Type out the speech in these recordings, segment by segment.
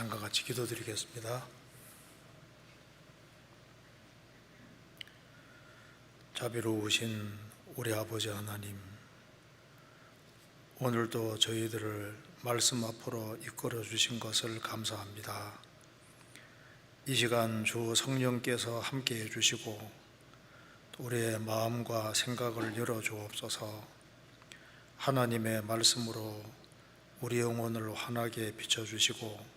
잠깐 같이 기도드리겠습니다. 자비로우신 우리 아버지 하나님, 오늘도 저희들을 말씀 앞으로 이끌어 주신 것을 감사합니다. 이 시간 주 성령께서 함께해 주시고 우리의 마음과 생각을 열어 주옵소서. 하나님의 말씀으로 우리 영혼을 환하게 비춰주시고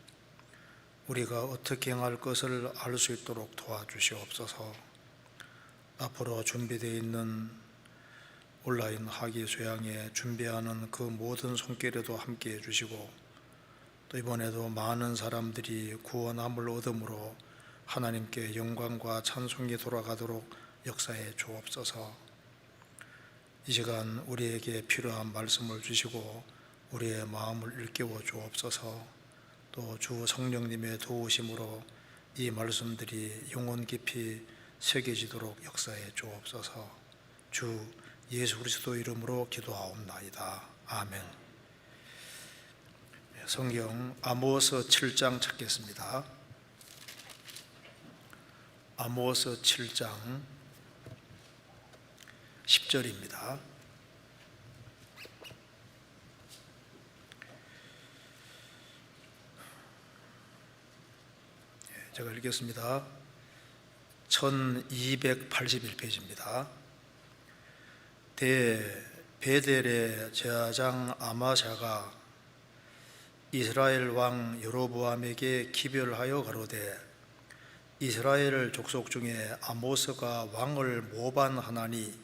우리가 어떻게 행할 것을 알 수 있도록 도와주시옵소서. 앞으로 준비되어 있는 온라인 학위 수양에 준비하는 그 모든 손길에도 함께해 주시고 또 이번에도 많은 사람들이 구원함을 얻음으로 하나님께 영광과 찬송이 돌아가도록 역사해 주옵소서. 이 시간 우리에게 필요한 말씀을 주시고 우리의 마음을 일깨워 주옵소서. 또 주 성령님의 도우심으로 이 말씀들이 영혼 깊이 새겨지도록 역사해 주옵소서. 주 예수 그리스도 이름으로 기도하옵나이다. 아멘. 성경 아모스 7장 찾겠습니다. 아모스 7장 10절입니다. 제가 읽겠습니다. 1281페이지입니다. 베델의 제사장 아마샤가 이스라엘 왕 여로보암에게 기별하여 가로되 이스라엘 족속 중에 아모스가 왕을 모반하나니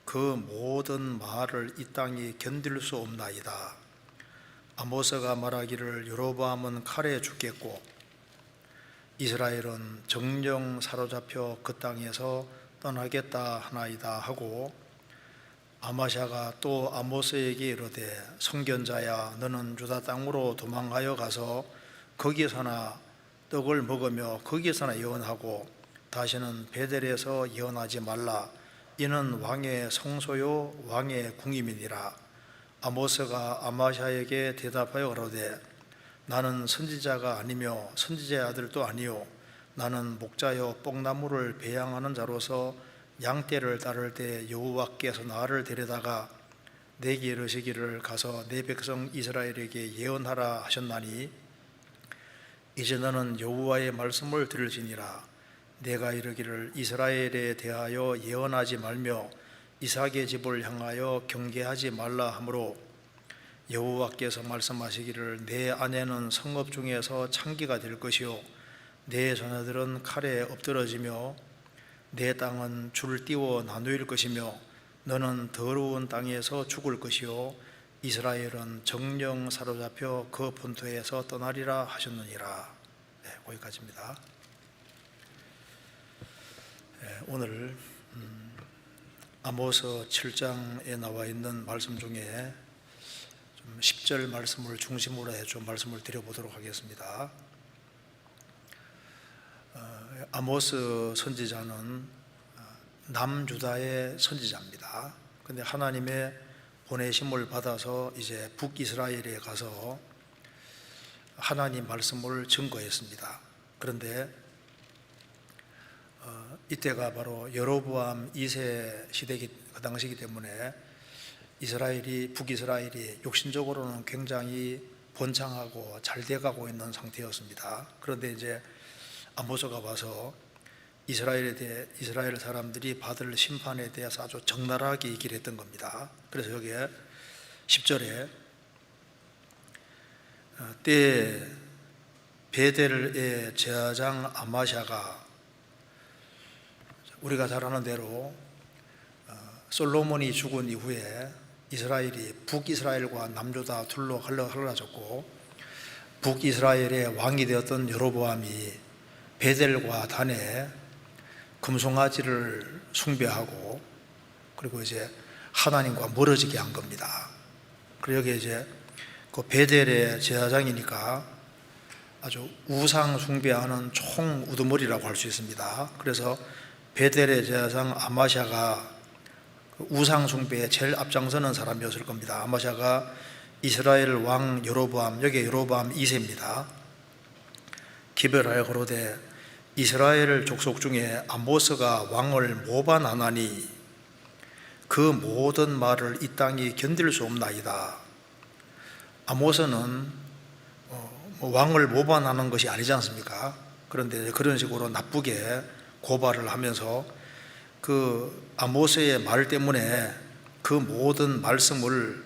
그 모든 말을 이 땅이 견딜 수 없나이다. 아모스가 말하기를 여로보암은 칼에 죽겠고 이스라엘은 정령 사로잡혀 그 땅에서 떠나겠다 하나이다 하고 아마샤가 또 아모스에게 이르되 선견자야 너는 유다 땅으로 도망하여 가서 거기서나 떡을 먹으며 거기서나 예언하고 다시는 베델에서 예언하지 말라. 이는 왕의 성소요 왕의 궁임이니라. 아모스가 아마샤에게 대답하여 가로되 나는 선지자가 아니며 선지자의 아들도 아니요 나는 목자여 뽕나무를 배양하는 자로서 양떼를 따를 때 여호와께서 나를 데려다가 내게 이르시기를 가서 내 백성 이스라엘에게 예언하라 하셨나니 이제 너는 여호와의 말씀을 들을지니라. 내가 이르기를 이스라엘에 대하여 예언하지 말며 이삭의 집을 향하여 경계하지 말라 하므로 여호와께서 말씀하시기를 내 아내는 성읍 중에서 창기가 될 것이요 내 자녀들은 칼에 엎드러지며 내 땅은 줄 띄워 나누일 것이며 너는 더러운 땅에서 죽을 것이요 이스라엘은 정령 사로잡혀 그 본토에서 떠나리라 하셨느니라. 거기까지입니다. 오늘 아모스 7장에 나와 있는 말씀 중에 10절 말씀을 중심으로 해서 말씀을 드려보도록 하겠습니다. 아모스 선지자는 남유다의 선지자입니다. 그런데 하나님의 보내심을 받아서 이제 북이스라엘에 가서 하나님 말씀을 증거했습니다. 그런데 이때가 바로 여로보암 2세 시대기 그 당시이기 때문에 북이스라엘이 육신적으로는 굉장히 번창하고 잘 돼가고 있는 상태였습니다. 그런데 이제 아모스가 와서 이스라엘 사람들이 받을 심판에 대해서 아주 적나라하게 얘기를 했던 겁니다. 그래서 여기에 10절에 때 베델의 제사장 아마샤가 우리가 잘 아는 대로 솔로몬이 죽은 이후에 이스라엘이 북이스라엘과 남유다 둘로 갈라졌고 북이스라엘의 왕이 되었던 여로보암이 베델과 단에 금송아지를 숭배하고 그리고 이제 하나님과 멀어지게 한 겁니다. 그리고 여기 이제 그 베델의 제사장이니까 아주 우상 숭배하는 총 우두머리라고 할 수 있습니다. 그래서 베델의 제사장 아마샤가 우상 숭배에 제일 앞장서는 사람이었을 겁니다. 아마샤가 이스라엘 왕 여로보암, 여기 여로보암 2세입니다. 기별하여 가로되 이스라엘 족속 중에 아모스가 왕을 모반하나니 그 모든 말을 이 땅이 견딜 수 없나이다. 아모스는 왕을 모반하는 것이 아니지 않습니까? 그런데 그런 식으로 나쁘게 고발을 하면서 그 아모스의 말 때문에 그 모든 말씀을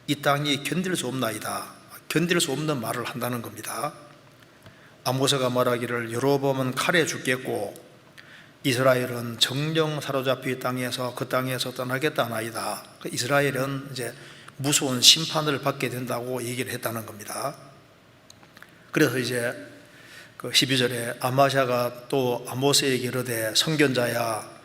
이 땅이 견딜 수 없나이다. 견딜 수 없는 말을 한다는 겁니다. 아모스가 말하기를 여로보암은 칼에 죽겠고 이스라엘은 정령 사로잡혀 이 땅에서 그 땅에서 떠나겠다 하나이다. 이스라엘은 이제 무서운 심판을 받게 된다고 얘기를 했다는 겁니다. 그래서 이제 그 12절에 아마샤가 또 아모스에게 이르되 선견자야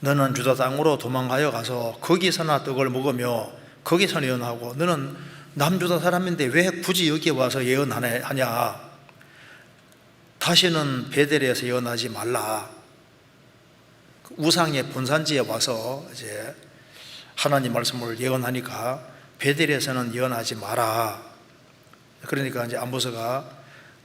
너는 유다 땅으로 도망가여 가서 거기서나 떡을 먹으며 거기서 예언하고 너는 남유다 사람인데 왜 굳이 여기에 와서 예언하냐. 다시는 베델에서 예언하지 말라. 우상의 본산지에 와서 이제 하나님 말씀을 예언하니까 베델에서는 예언하지 마라. 그러니까 이제 아모스가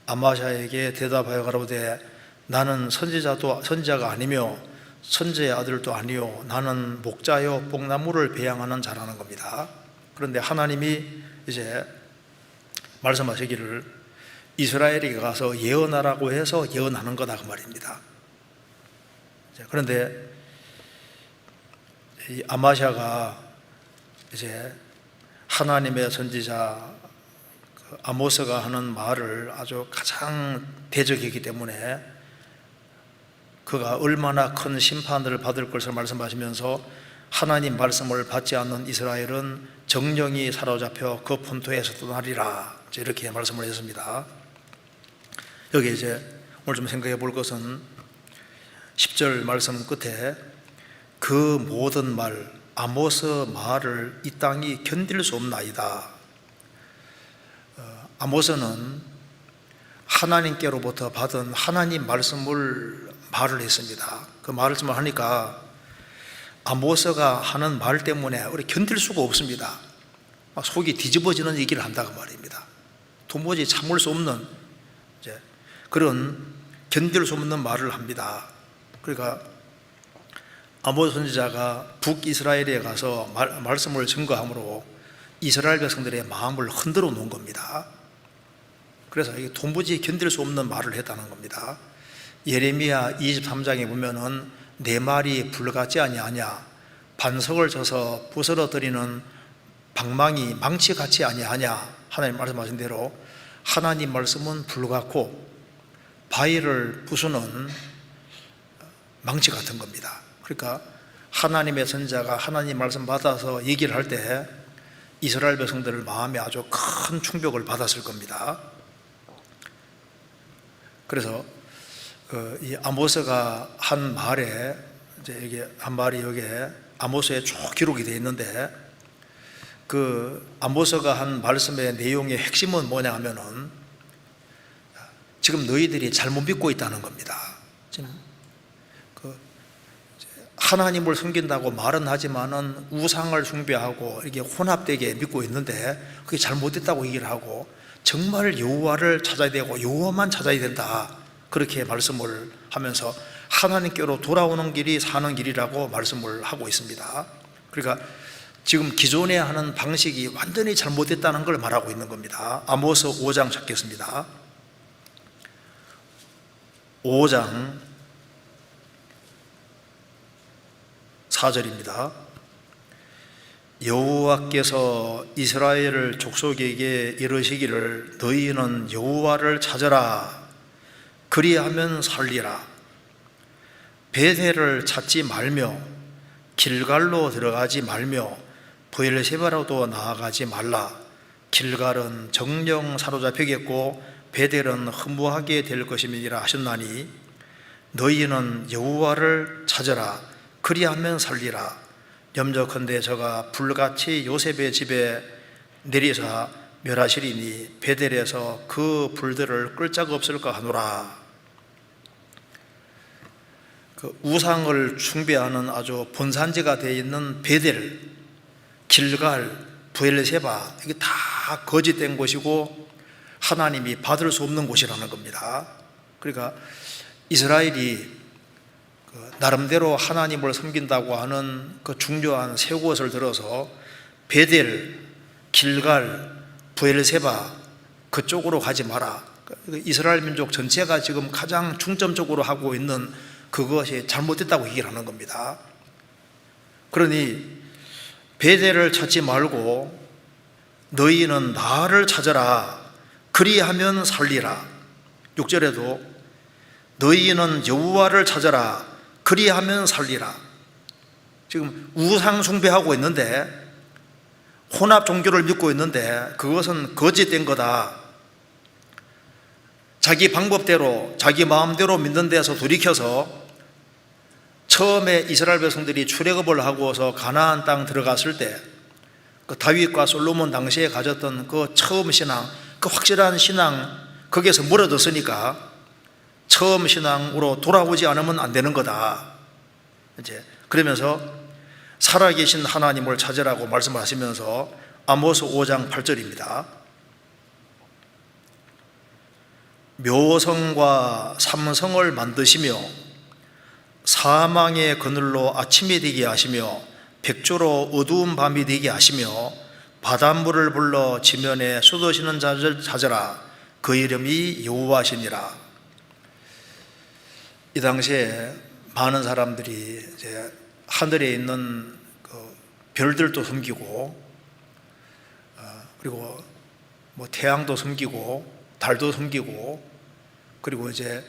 아마샤에게 대답하여 가로되 나는 선지자가 아니며 선지의 아들도 아니요 나는 목자요 뽕나무를 배양하는 자라는 겁니다. 그런데 하나님이 이제 말씀하시기를 이스라엘이 가서 예언하라고 해서 예언하는 거다 그 말입니다. 그런데 이 아마샤가 이제 하나님의 선지자 아모스가 하는 말을 아주 가장 대적이기 때문에 그가 얼마나 큰 심판을 받을 것을 말씀하시면서 하나님 말씀을 받지 않는 이스라엘은 정령이 사로잡혀 그 본토에서 떠나리라 이렇게 말씀을 했습니다. 여기 이제 오늘 좀 생각해 볼 것은 10절 말씀 끝에 그 모든 말 아모스 말을 이 땅이 견딜 수 없나이다. 아모스는 하나님께로부터 받은 하나님 말씀을 말을 했습니다. 그 말씀을 하니까 아모스가 하는 말 때문에 우리 견딜 수가 없습니다. 속이 뒤집어지는 얘기를 한다고 말입니다. 도무지 참을 수 없는 그런 견딜 수 없는 말을 합니다. 그러니까 아모스 선지자가 북이스라엘에 가서 말씀을 증거함으로 이스라엘 백성들의 마음을 흔들어 놓은 겁니다. 그래서 이게 도무지 견딜 수 없는 말을 했다는 겁니다. 예레미야 23장에 보면은 내 말이 불같지 아니하냐 반석을 쳐서 부스러뜨리는 방망이 망치같이 아니하냐 하나님 말씀하신 대로 하나님 말씀은 불같고 바위를 부수는 망치 같은 겁니다. 그러니까 하나님의 선지자가 하나님 말씀 받아서 얘기를 할 때 이스라엘 백성들 마음에 아주 큰 충격을 받았을 겁니다. 그래서 이 아모스가 한 말에 이제 이게 한 말이 여기에 아모스에 쭉 기록이 되어 있는데 그 아모스가 한 말씀의 내용의 핵심은 뭐냐 하면은 지금 너희들이 잘못 믿고 있다는 겁니다. 지금 하나님을 섬긴다고 말은 하지만은 우상을 숭배하고 이렇게 혼합되게 믿고 있는데 그게 잘못됐다고 얘기를 하고 정말 여호와를 찾아야 되고 여호와만 찾아야 된다 그렇게 말씀을 하면서 하나님께로 돌아오는 길이 사는 길이라고 말씀을 하고 있습니다. 그러니까 지금 기존에 하는 방식이 완전히 잘못됐다는 걸 말하고 있는 겁니다. 아모스 5장 찾겠습니다. 5장 4절입니다. 여호와께서 이스라엘 족속에게 이르시기를 너희는 여호와를 찾아라 그리하면 살리라. 베델을 찾지 말며 길갈로 들어가지 말며 브엘세바로도 나아가지 말라. 길갈은 정령 사로잡히겠고 베델은 허무하게 될 것임이니라 하셨나니 너희는 여호와를 찾아라 그리하면 살리라. 염려컨대 저가 불같이 요셉의 집에 내리사 멸하시리니 베델에서 그 불들을 끌 자가 없을까 하노라. 그 우상을 숭배하는 아주 본산지가 되어 있는 베델, 길갈, 브엘세바 이게 다 거짓된 곳이고 하나님이 받을 수 없는 곳이라는 겁니다. 그러니까 이스라엘이 나름대로 하나님을 섬긴다고 하는 그 중요한 세 곳을 들어서 베델, 길갈, 브엘세바 그쪽으로 가지 마라. 이스라엘 민족 전체가 지금 가장 중점적으로 하고 있는 그것이 잘못됐다고 얘기를 하는 겁니다. 그러니 베델을 찾지 말고 너희는 나를 찾아라. 그리하면 살리라. 6절에도 너희는 여호와를 찾아라. 그리하면 살리라. 지금 우상 숭배하고 있는데, 혼합 종교를 믿고 있는데 그것은 거짓된 거다. 자기 방법대로 자기 마음대로 믿는 데서 돌이켜서 처음에 이스라엘 백성들이 출애굽을 하고서 가나안 땅 들어갔을 때 그 다윗과 솔로몬 당시에 가졌던 그 처음 신앙, 그 확실한 신앙, 거기에서 멀어졌으니까 처음 신앙으로 돌아오지 않으면 안 되는 거다. 이제 그러면서 살아계신 하나님을 찾으라고 말씀하시면서 아모스 5장 8절입니다. 묘성과 삼성을 만드시며 사망의 그늘로 아침이 되게 하시며 백조로 어두운 밤이 되게 하시며 바닷물을 불러 지면에 쏟으시는 자를 찾으라. 그 이름이 여호와시니라. 이 당시에 많은 사람들이 이제 하늘에 있는 그 별들도 숨기고, 그리고 뭐 태양도 숨기고 달도 숨기고, 그리고 이제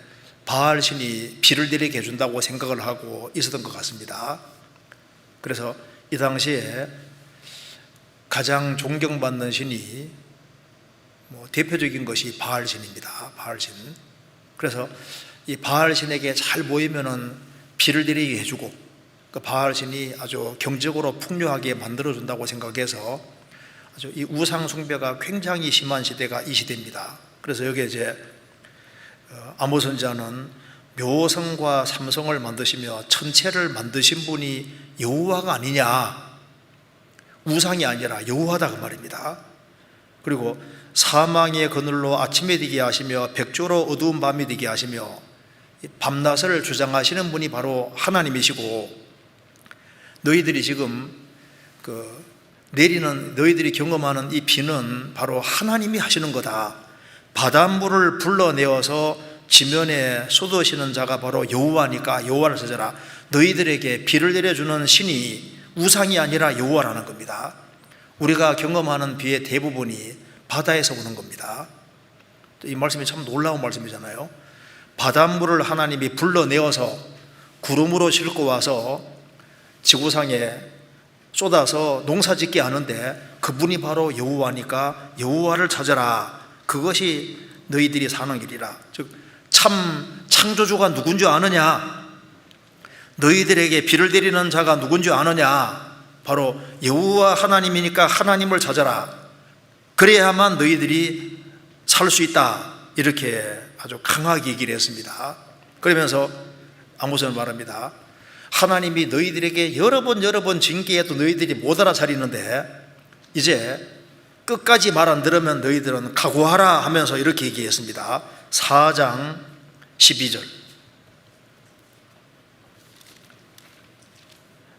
바알 신이 비를 내리게 해준다고 생각을 하고 있었던 것 같습니다. 그래서 이 당시에 가장 존경받는 신이 뭐 대표적인 것이 바알 신입니다. 바알 신. 그래서 이 바알 신에게 잘 모이면은 비를 내리게 해주고, 그 바알 신이 아주 경제적으로 풍요하게 만들어준다고 생각해서 아주 이 우상 숭배가 굉장히 심한 시대가 이 시대입니다. 그래서 여기에 이제 아모스 선지자는 묘성과 삼성을 만드시며 천체를 만드신 분이 여호와가 아니냐, 우상이 아니라 여호와다 그 말입니다. 그리고 사망의 그늘로 아침이 되게 하시며 백조로 어두운 밤이 되게 하시며, 밤낮을 주장하시는 분이 바로 하나님이시고, 너희들이 지금 내리는, 너희들이 경험하는 이 비는 바로 하나님이 하시는 거다. 바닷물을 불러내어서 지면에 쏟으시는 자가 바로 여호와니까 여호와를 찾아라. 너희들에게 비를 내려주는 신이 우상이 아니라 여호와라는 겁니다. 우리가 경험하는 비의 대부분이 바다에서 오는 겁니다. 이 말씀이 참 놀라운 말씀이잖아요. 바닷물을 하나님이 불러내어서 구름으로 싣고 와서 지구상에 쏟아서 농사짓게 하는데, 그분이 바로 여호와니까 여호와를 찾아라. 그것이 너희들이 사는 길이라. 즉 참 창조주가 누군 줄 아느냐? 너희들에게 비를 내리는 자가 누군 줄 아느냐? 바로 여호와 하나님이니까 하나님을 찾아라. 그래야만 너희들이 살 수 있다. 이렇게 아주 강하게 얘기를 했습니다. 그러면서 아모스는 말합니다. 하나님이 너희들에게 여러 번 징계해도 너희들이 못 알아차리는데 이제 끝까지 말 안 들으면 너희들은 각오하라 하면서 이렇게 얘기했습니다. 4장 12절.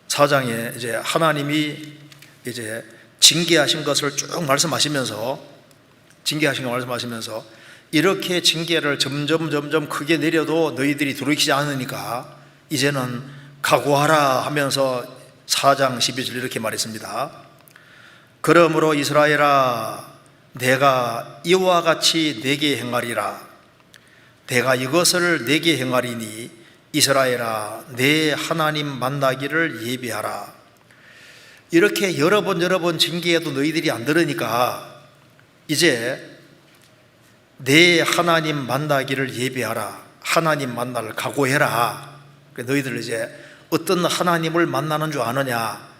4장에 이제 하나님이 이제 징계하신 것을 쭉 말씀하시면서 이렇게 징계를 점점 크게 내려도 너희들이 돌이키지 않으니까 이제는 각오하라 하면서 4장 12절 이렇게 말했습니다. 그러므로 이스라엘아, 내가 이와 같이 내게 행하리라. 내가 이것을 내게 행하리니 이스라엘아, 내 하나님 만나기를 예비하라. 이렇게 여러 번 징계해도 너희들이 안 들으니까 이제 내 하나님 만나기를 예비하라. 하나님 만날 각오해라. 너희들 이제 어떤 하나님을 만나는 줄 아느냐?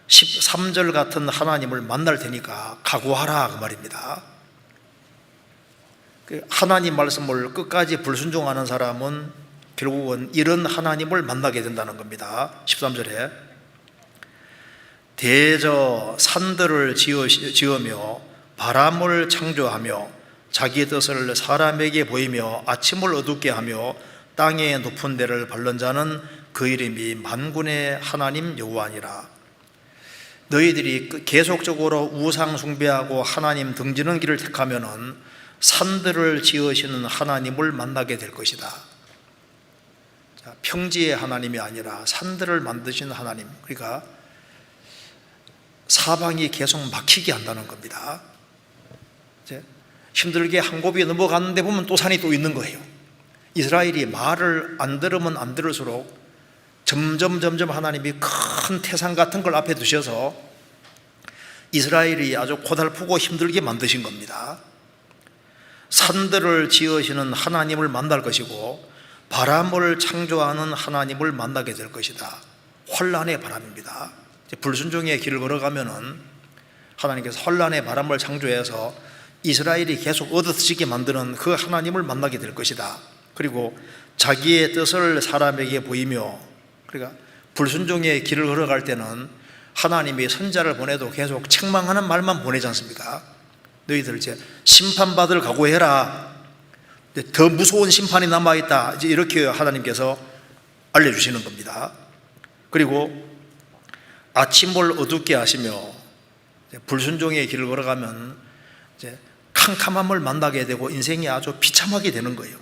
13절 같은 하나님을 만날 테니까 각오하라 그 말입니다. 하나님 말씀을 끝까지 불순종하는 사람은 결국은 이런 하나님을 만나게 된다는 겁니다. 13절에 대저 산들을 지으며 바람을 창조하며 자기의 뜻을 사람에게 보이며 아침을 어둡게 하며 땅의 높은 데를 밟는 자는 그 이름이 만군의 하나님 여호와니라. 너희들이 계속적으로 우상 숭배하고 하나님 등지는 길을 택하면은 산들을 지으시는 하나님을 만나게 될 것이다. 자, 평지의 하나님이 아니라 산들을 만드시는 하나님, 그러니까 사방이 계속 막히게 한다는 겁니다. 이제 힘들게 한 곱이 넘어갔는데 보면 또 산이 또 있는 거예요. 이스라엘이 말을 안 들으면 안 들을수록 점점 하나님이 큰 태산 같은 걸 앞에 두셔서 이스라엘이 아주 고달프고 힘들게 만드신 겁니다. 산들을 지으시는 하나님을 만날 것이고 바람을 창조하는 하나님을 만나게 될 것이다. 환란의 바람입니다. 불순종의 길을 걸어가면은 하나님께서 환란의 바람을 창조해서 이스라엘이 계속 얻어지게 만드는 그 하나님을 만나게 될 것이다. 그리고 자기의 뜻을 사람에게 보이며, 그러니까 불순종의 길을 걸어갈 때는 하나님이 선자를 보내도 계속 책망하는 말만 보내지 않습니까? 너희들 이제 심판받을 각오해라. 더 무서운 심판이 남아있다. 이제 이렇게 하나님께서 알려주시는 겁니다. 그리고 아침을 어둡게 하시며, 불순종의 길을 걸어가면 이제 캄캄함을 만나게 되고 인생이 아주 비참하게 되는 거예요.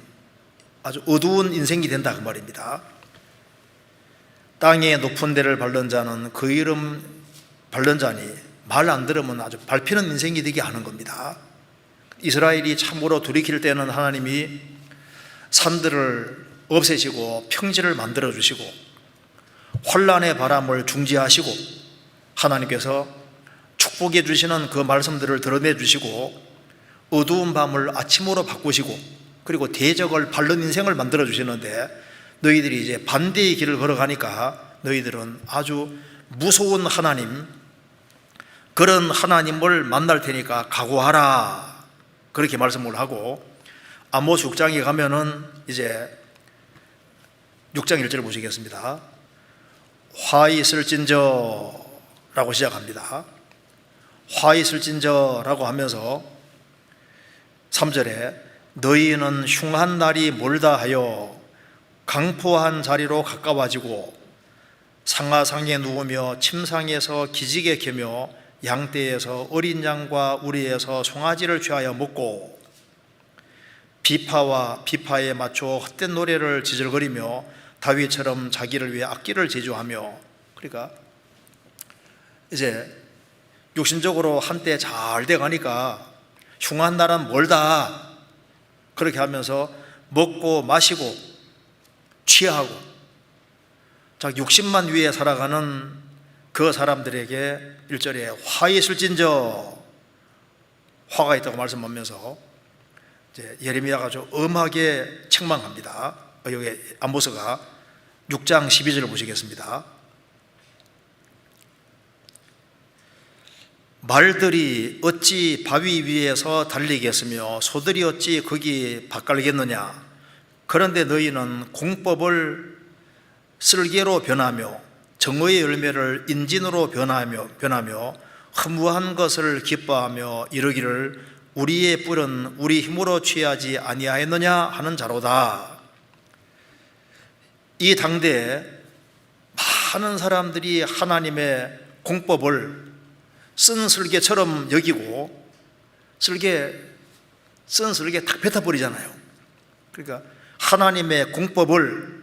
아주 어두운 인생이 된다 그 말입니다. 땅의 높은 데를 밟는 자는 그 이름 밟는 자니, 말 안 들으면 아주 밟히는 인생이 되게 하는 겁니다. 이스라엘이 참으로 돌이킬 때는 하나님이 산들을 없애시고 평지를 만들어 주시고 환란의 바람을 중지하시고 하나님께서 축복해 주시는 그 말씀들을 드러내 주시고 어두운 밤을 아침으로 바꾸시고 그리고 대적을 밟는 인생을 만들어 주시는데, 너희들이 이제 반대의 길을 걸어가니까 너희들은 아주 무서운 하나님, 그런 하나님을 만날 테니까 각오하라, 그렇게 말씀을 하고, 아모스 6장에 가면은 이제 6장 1절을 보시겠습니다. 화 있을진저 라고 시작합니다. 화 있을진저 라고 하면서 3절에 너희는 흉한 날이 멀다 하여 강포한 자리로 가까워지고 상하상에 누우며 침상에서 기지개 켜며 양떼에서 어린 양과 우리에서 송아지를 취하여 먹고 비파와 비파에 맞춰 헛된 노래를 지질거리며 다윗처럼 자기를 위해 악기를 제조하며, 그러니까 이제 육신적으로 한때 잘 돼가니까 흉한 날은 멀다, 그렇게 하면서 먹고 마시고 취하고 자, 육신만 위해 살아가는 그 사람들에게 1절에 화 있을진저, 화가 있다고 말씀하면서 이제 예레미야가 좀 엄하게 책망합니다. 여기 아모스가 6장 12절을 보시겠습니다. 말들이 어찌 바위 위에서 달리겠으며 소들이 어찌 거기 밭갈겠느냐. 그런데 너희는 공법을 쓸개로 변하며 정의의 열매를 인진으로 변하며 허무한 것을 기뻐하며 이르기를 우리의 뿔은 우리 힘으로 취하지 아니하였느냐 하는 자로다. 이 당대에 많은 사람들이 하나님의 공법을 쓴 쓸개처럼 여기고 쓴 쓸개 탁 뱉어버리잖아요. 그러니까 하나님의 공법을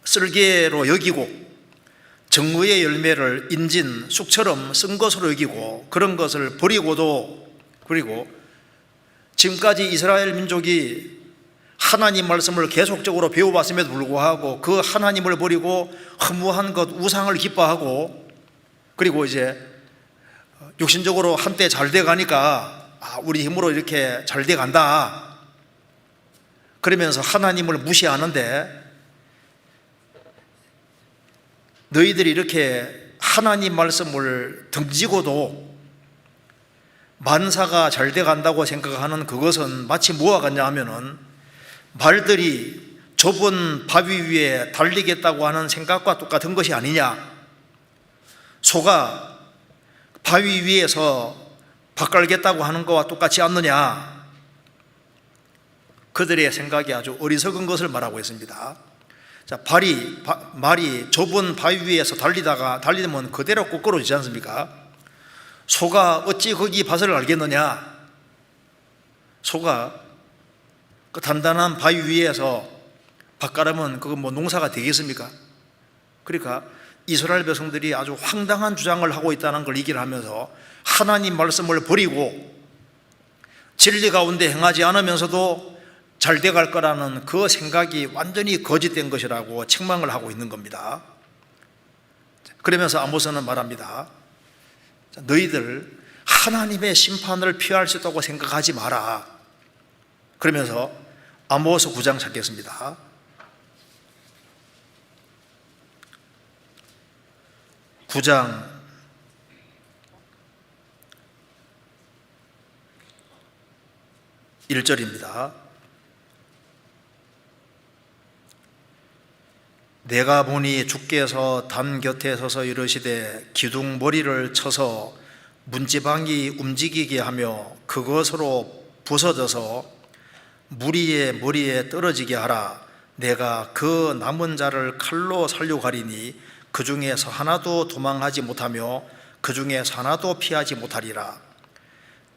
쓸개로 여기고 정의의 열매를 인진, 쑥처럼 쓴 것으로 여기고 그런 것을 버리고도, 그리고 지금까지 이스라엘 민족이 하나님 말씀을 계속적으로 배워왔음에도 불구하고 그 하나님을 버리고 허무한 것, 우상을 기뻐하고, 그리고 이제 육신적으로 한때 잘 돼가니까 우리 힘으로 이렇게 잘 돼간다 그러면서 하나님을 무시하는데, 너희들이 이렇게 하나님 말씀을 등지고도 만사가 잘 돼간다고 생각하는 그것은 마치 뭐와 같냐 하면은 말들이 좁은 바위 위에 달리겠다고 하는 생각과 똑같은 것이 아니냐. 소가 바위 위에서 밭 갈겠다고 하는 것과 똑같지 않느냐. 그들의 생각이 아주 어리석은 것을 말하고 있습니다. 자, 말이 좁은 바위 위에서 달리면 그대로 꼬꾸러지지 않습니까? 소가 어찌 거기 밭을 알겠느냐? 소가 그 단단한 바위 위에서 밭 깔으면 그거 뭐 농사가 되겠습니까? 그러니까 이스라엘 백성들이 아주 황당한 주장을 하고 있다는 걸 얘기를 하면서 하나님 말씀을 버리고 진리 가운데 행하지 않으면서도 잘 돼갈 거라는 그 생각이 완전히 거짓된 것이라고 책망을 하고 있는 겁니다. 그러면서 아모스는 말합니다. 너희들 하나님의 심판을 피할 수 있다고 생각하지 마라. 그러면서 아모스 9장 찾겠습니다. 9장 1절입니다. 내가 보니 주께서 담 곁에 서서 이르시되 기둥머리를 쳐서 문지방이 움직이게 하며 그것으로 부서져서 무리의 머리에 떨어지게 하라. 내가 그 남은 자를 칼로 살려가리니 그 중에서 하나도 도망하지 못하며 그 중에서 하나도 피하지 못하리라.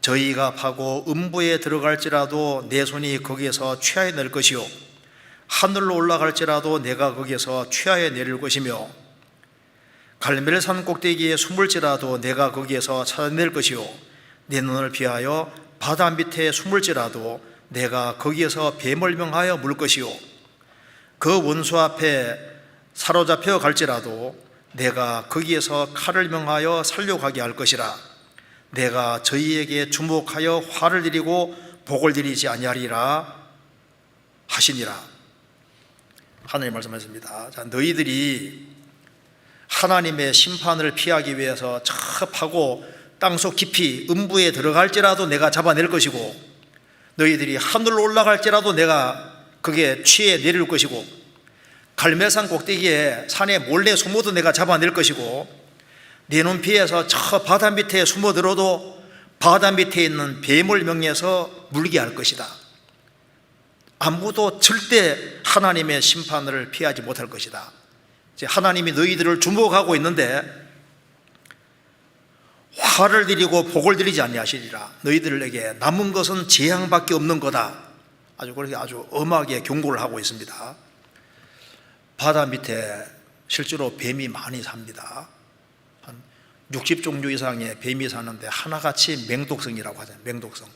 저희가 파고 음부에 들어갈지라도 내 손이 거기에서 취하여 낼 것이요 하늘로 올라갈지라도 내가 거기에서 취하여 내릴 것이며 갈멜산 꼭대기에 숨을지라도 내가 거기에서 찾아낼 것이요 내 눈을 피하여 바다 밑에 숨을지라도 내가 거기에서 뱀을 명하여 물 것이요 그 원수 앞에 사로잡혀 갈지라도 내가 거기에서 칼을 명하여 살려가게 할 것이라. 내가 저희에게 주목하여 화를 드리고 복을 드리지 아니하리라 하시니라. 하나님 말씀하십니다. 자, 너희들이 하나님의 심판을 피하기 위해서 저 파고 땅속 깊이 음부에 들어갈지라도 내가 잡아낼 것이고 너희들이 하늘로 올라갈지라도 내가 그게 취해 내릴 것이고 갈멜산 꼭대기에 산에 몰래 숨어도 내가 잡아낼 것이고 네 눈 피해서 저 바다 밑에 숨어들어도 바다 밑에 있는 뱀을 명해서 물게 할 것이다. 아무도 절대 하나님의 심판을 피하지 못할 것이다. 이제 하나님이 너희들을 주목하고 있는데 화를 드리고 복을 드리지 아니하시리라. 너희들에게 남은 것은 재앙밖에 없는 거다. 아주 그렇게 아주 엄하게 경고를 하고 있습니다. 바다 밑에 실제로 뱀이 많이 삽니다. 한 60종류 이상의 뱀이 사는데 하나같이 맹독성이라고 하잖아요. 맹독성.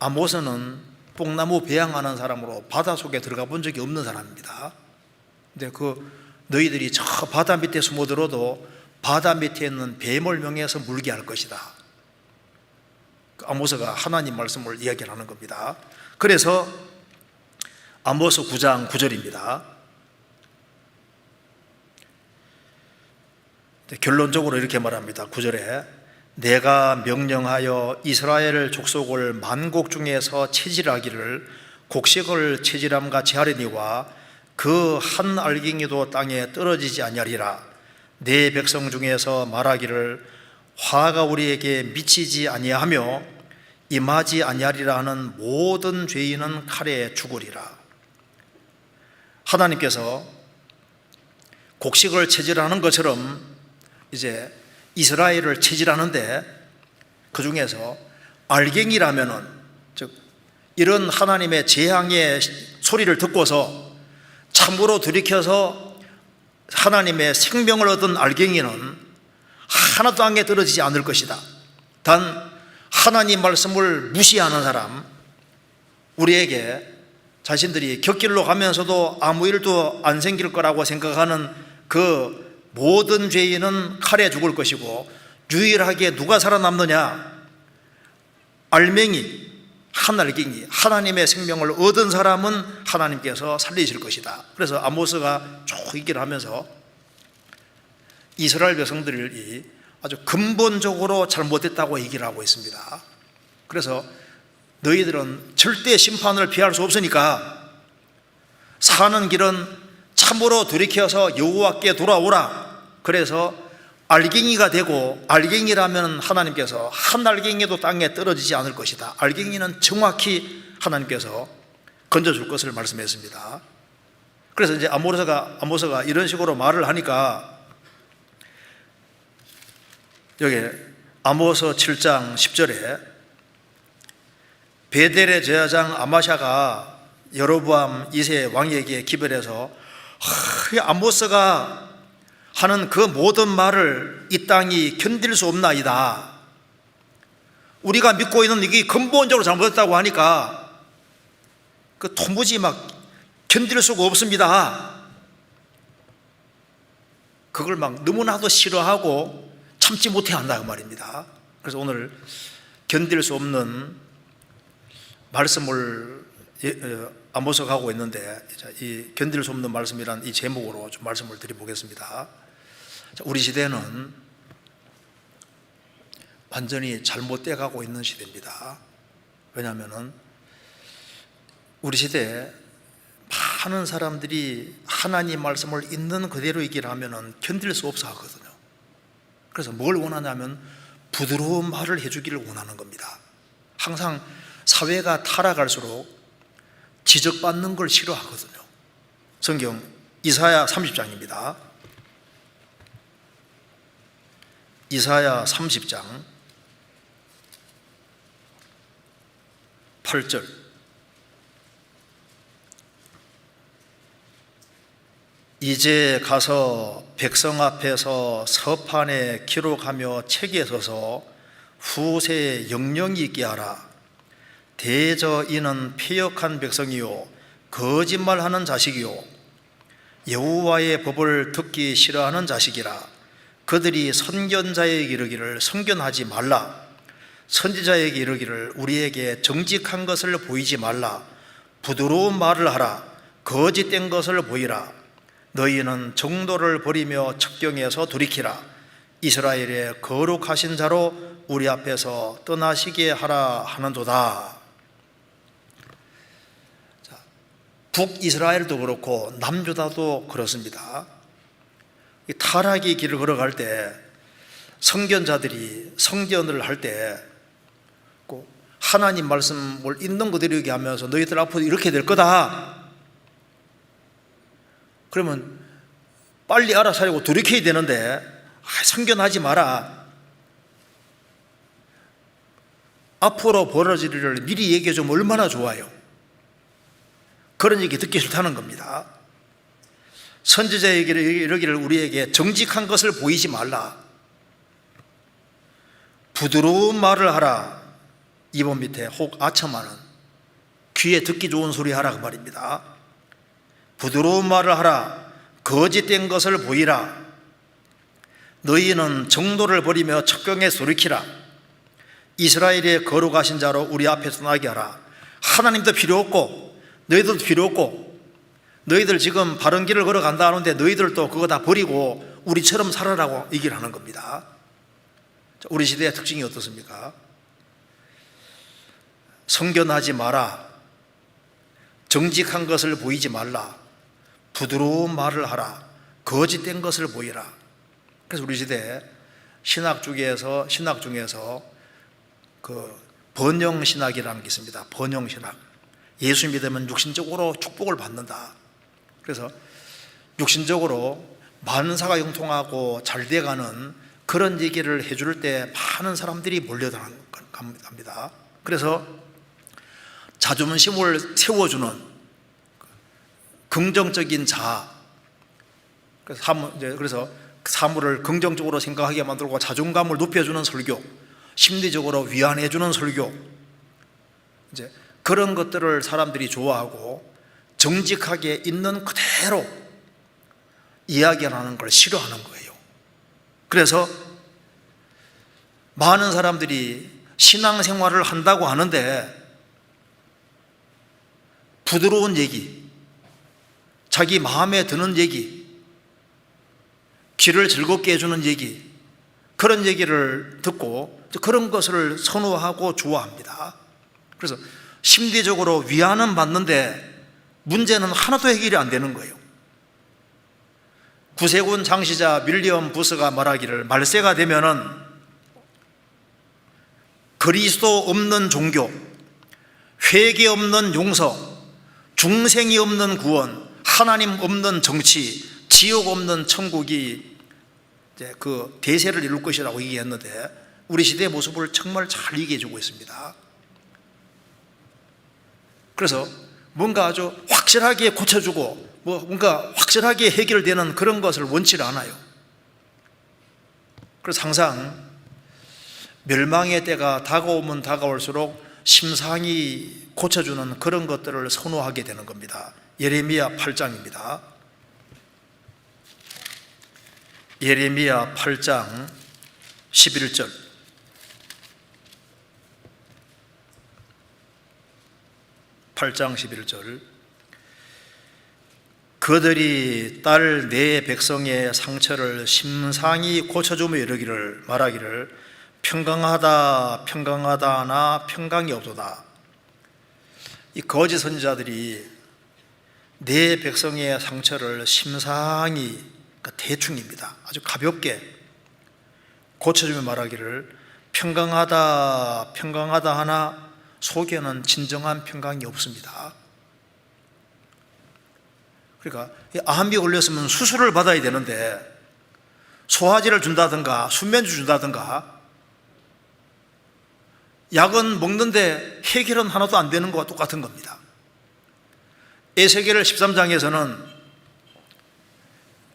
아모스는 뽕나무 배양하는 사람으로 바다 속에 들어가 본 적이 없는 사람입니다. 근데 너희들이 저 바다 밑에 숨어들어도 바다 밑에 있는 뱀을 명해서 물게 할 것이다. 아모스가 하나님 말씀을 이야기를 하는 겁니다. 그래서 아모스 9장 9절입니다. 결론적으로 이렇게 말합니다. 9절에 내가 명령하여 이스라엘 족속을 만국 중에서 체질하기를 곡식을 체질함 같이 하려니와 그 한 알갱이도 땅에 떨어지지 아니하리라. 내 백성 중에서 말하기를 화가 우리에게 미치지 아니하며 임하지 아니하리라 하는 모든 죄인은 칼에 죽으리라. 하나님께서 곡식을 체질하는 것처럼 이제 이스라엘을 체질하는데 그 중에서 알갱이라면은 즉 이런 하나님의 재앙의 소리를 듣고서 참으로 돌이켜서 하나님의 생명을 얻은 알갱이는 하나도 땅에 떨어지지 않을 것이다. 단 하나님 말씀을 무시하는 사람, 우리에게 자신들이 곁길로 가면서도 아무 일도 안 생길 거라고 생각하는 그 모든 죄인은 칼에 죽을 것이고 유일하게 누가 살아남느냐? 알맹이, 한 알갱이, 하나님의 생명을 얻은 사람은 하나님께서 살리실 것이다. 그래서 아모스가 쭉 얘기를 하면서 이스라엘 백성들이 아주 근본적으로 잘못했다고 얘기를 하고 있습니다. 그래서 너희들은 절대 심판을 피할 수 없으니까 사는 길은 참으로 돌이켜서 여호와께 돌아오라. 그래서 알갱이가 되고, 알갱이라면 하나님께서 한 알갱이도 땅에 떨어지지 않을 것이다. 알갱이는 정확히 하나님께서 건져줄 것을 말씀했습니다. 그래서 이제 아모스가 이런 식으로 말을 하니까 여기 아모스 7장 10절에 베델의 제사장 아마샤가 여로보암 2세 왕에게 기별해서 아모스가 하는 그 모든 말을 이 땅이 견딜 수 없나이다. 우리가 믿고 있는 이게 근본적으로 잘못됐다고 하니까 그 도무지 막 견딜 수가 없습니다. 그걸 막 너무나도 싫어하고 참지 못해 한다 그 말입니다. 그래서 오늘 견딜 수 없는 말씀을 아모스가 하고 있는데, 이 견딜 수 없는 말씀이란 이 제목으로 좀 말씀을 드려보겠습니다. 우리 시대는 완전히 잘못돼 가고 있는 시대입니다. 왜냐하면 우리 시대에 많은 사람들이 하나님 말씀을 있는 그대로 얘기를 하면 견딜 수 없어 하거든요. 그래서 뭘 원하냐면 부드러운 말을 해주기를 원하는 겁니다. 항상 사회가 타락할수록 지적받는 걸 싫어하거든요. 성경 이사야 30장입니다. 이사야 30장 8절. 이제 가서 백성 앞에서 서판에 기록하며 책에 서서 후세에 영영이 있게 하라. 대저 이는 패역한 백성이요 거짓말하는 자식이요 여호와의 법을 듣기 싫어하는 자식이라. 그들이 선견자에게 이르기를 선견하지 말라. 선지자에게 이르기를 우리에게 정직한 것을 보이지 말라. 부드러운 말을 하라. 거짓된 것을 보이라. 너희는 정도를 버리며 척경에서 돌이키라. 이스라엘의 거룩하신 자로 우리 앞에서 떠나시게 하라 하는도다. 북이스라엘도 그렇고 남유다도 그렇습니다. 타락의 길을 걸어갈 때 선견자들이 선견을 할 때 하나님 말씀을 있는 그대로 얘기하면서 너희들 앞으로 이렇게 될 거다. 그러면 빨리 알아차리고 돌이켜야 되는데 선견하지 마라. 앞으로 벌어질 일을 미리 얘기해 주면 얼마나 좋아요. 그런 얘기 듣기 싫다는 겁니다. 선지자에게 이르기를 우리에게 정직한 것을 보이지 말라. 부드러운 말을 하라. 2번 밑에 혹 아첨하는 귀에 듣기 좋은 소리 하라 그 말입니다. 부드러운 말을 하라. 거짓된 것을 보이라. 너희는 정도를 버리며 척경에 돌이키라. 이스라엘의 거룩하신 자로 우리 앞에서 나게 하라. 하나님도 필요 없고 너희들도 필요 없고 너희들 지금 바른 길을 걸어간다 하는데 너희들도 그거 다 버리고 우리처럼 살아라고 얘기를 하는 겁니다. 우리 시대의 특징이 어떻습니까? 선견하지 마라. 정직한 것을 보이지 말라. 부드러운 말을 하라. 거짓된 것을 보이라. 그래서 우리 시대에 신학 중에서 그 번영신학이라는 게 있습니다. 번영신학. 예수 믿으면 육신적으로 축복을 받는다. 그래서 육신적으로 만사가 형통하고 잘 돼가는 그런 얘기를 해줄 때 많은 사람들이 몰려갑니다. 그래서 자존심을 세워주는 긍정적인 자아, 그래서 사물을 긍정적으로 생각하게 만들고 자존감을 높여주는 설교, 심리적으로 위안해주는 설교, 이제 그런 것들을 사람들이 좋아하고 정직하게 있는 그대로 이야기하는 걸 싫어하는 거예요. 그래서 많은 사람들이 신앙생활을 한다고 하는데 부드러운 얘기, 자기 마음에 드는 얘기, 귀를 즐겁게 해주는 얘기, 그런 얘기를 듣고 그런 것을 선호하고 좋아합니다. 그래서 심리적으로 위안은 받는데 문제는 하나도 해결이 안 되는 거예요. 구세군 장시자 윌리엄 부스가 말하기를 말세가 되면은 그리스도 없는 종교, 회개 없는 용서, 중생이 없는 구원, 하나님 없는 정치, 지옥 없는 천국이 이제 그 대세를 이룰 것이라고 얘기했는데 우리 시대의 모습을 정말 잘 얘기해 주고 있습니다. 그래서 뭔가 아주 확실하게 고쳐주고 뭔가 확실하게 해결되는 그런 것을 원치를 않아요. 그래서 항상 멸망의 때가 다가오면 다가올수록 심상히 고쳐주는 그런 것들을 선호하게 되는 겁니다. 예레미야 8장입니다. 예레미야 8장 11절. 그들이 딸 내 백성의 상처를 심상히 고쳐주며 이르기를 말하기를 평강하다 평강하다 하나 평강이 없도다. 이 거짓 선지자들이 내 백성의 상처를 심상히, 그러니까 대충입니다, 아주 가볍게 고쳐주며 말하기를 평강하다 평강하다 하나 속에는 진정한 평강이 없습니다. 그러니까 암이 걸렸으면 수술을 받아야 되는데 소화제를 준다든가 수면제 준다든가 약은 먹는데 해결은 하나도 안 되는 것과 똑같은 겁니다. 에스겔 13장에서는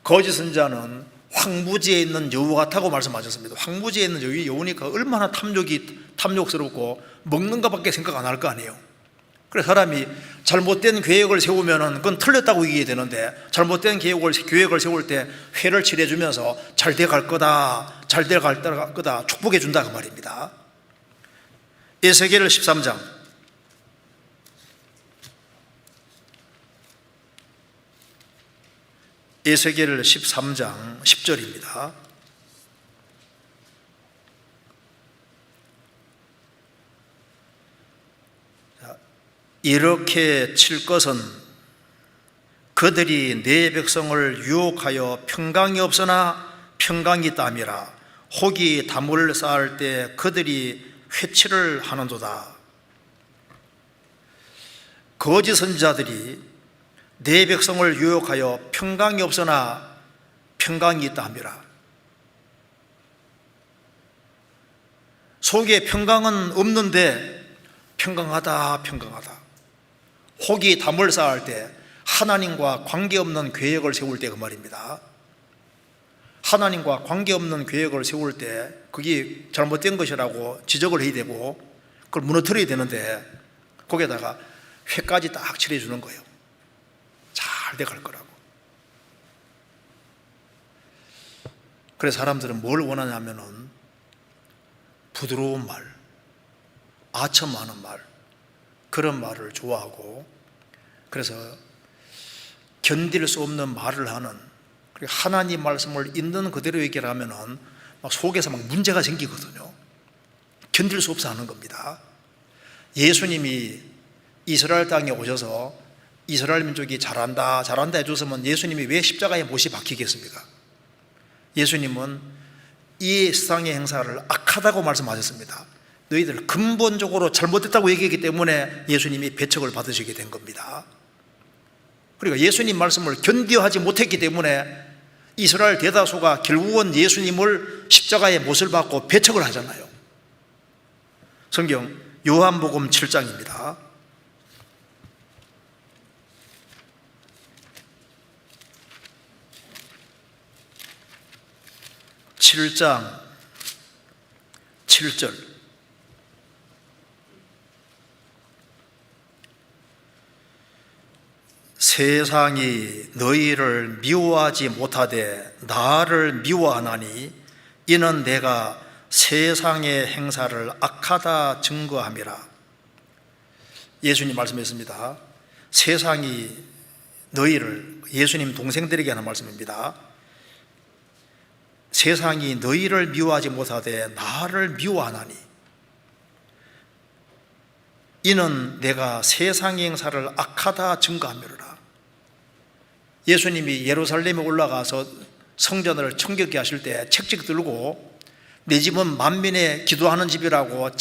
거짓 선지자는 황무지에 있는 여우 같다고 말씀하셨습니다. 황무지에 있는 여우니까 얼마나 탐욕스럽고 먹는 것밖에 생각 안 할 거 아니에요. 그래서 사람이 잘못된 계획을 세우면 그건 틀렸다고 얘기해야 되는데 잘못된 계획을 세울 때 회를 칠해주면서 잘 돼갈 거다, 잘 돼갈 거다 축복해 준다 그 말입니다. 에스겔 13장 에스겔 13장 10절입니다. 이렇게 칠 것은 그들이 내 백성을 유혹하여 평강이 없으나 평강이 있다미라. 혹이 담을 쌓을 때 그들이 회치를 하는도다. 거짓 선지자들이 내 백성을 유혹하여 평강이 없으나 평강이 있다 함이라. 속에 평강은 없는데 평강하다 평강하다. 혹이 담을 쌓을 때 하나님과 관계없는 계획을 세울 때 그 말입니다. 하나님과 관계없는 계획을 세울 때 그게 잘못된 것이라고 지적을 해야 되고 그걸 무너뜨려야 되는데 거기에다가 회까지 딱 칠해주는 거예요. 잘 돼갈 거라고. 그래서 사람들은 뭘 원하냐면은 부드러운 말, 아첨하는 말, 그런 말을 좋아하고, 그래서 견딜 수 없는 말을 하는, 하나님 말씀을 있는 그대로 얘기를 하면은 막 속에서 막 문제가 생기거든요. 견딜 수 없어 하는 겁니다. 예수님이 이스라엘 땅에 오셔서 이스라엘 민족이 잘한다 해줬으면 예수님이 왜 십자가에 못이 박히겠습니까? 예수님은 이 세상의 행사를 악하다고 말씀하셨습니다. 너희들 근본적으로 잘못됐다고 얘기했기 때문에 예수님이 배척을 받으시게 된 겁니다. 그러니까 예수님 말씀을 견뎌하지 못했기 때문에 이스라엘 대다수가 결국은 예수님을 십자가에 못을 받고 배척을 하잖아요. 성경 요한복음 7장입니다. 7장 7절. 세상이 너희를 미워하지 못하되 나를 미워하나니 이는 내가 세상의 행사를 악하다 증거함이라. 예수님 말씀했습니다. 세상이 너희를, 예수님 동생들에게 하는 말씀입니다. 세상이 너희를 미워하지 못하되 나를 미워하나니 이는 내가 세상의 행사를 악하다 증거함이로라. 예수님이 예루살렘에 올라가서 성전을 청결케 하실 때 책찍 들고 내 집은 만민의 기도하는 집이라고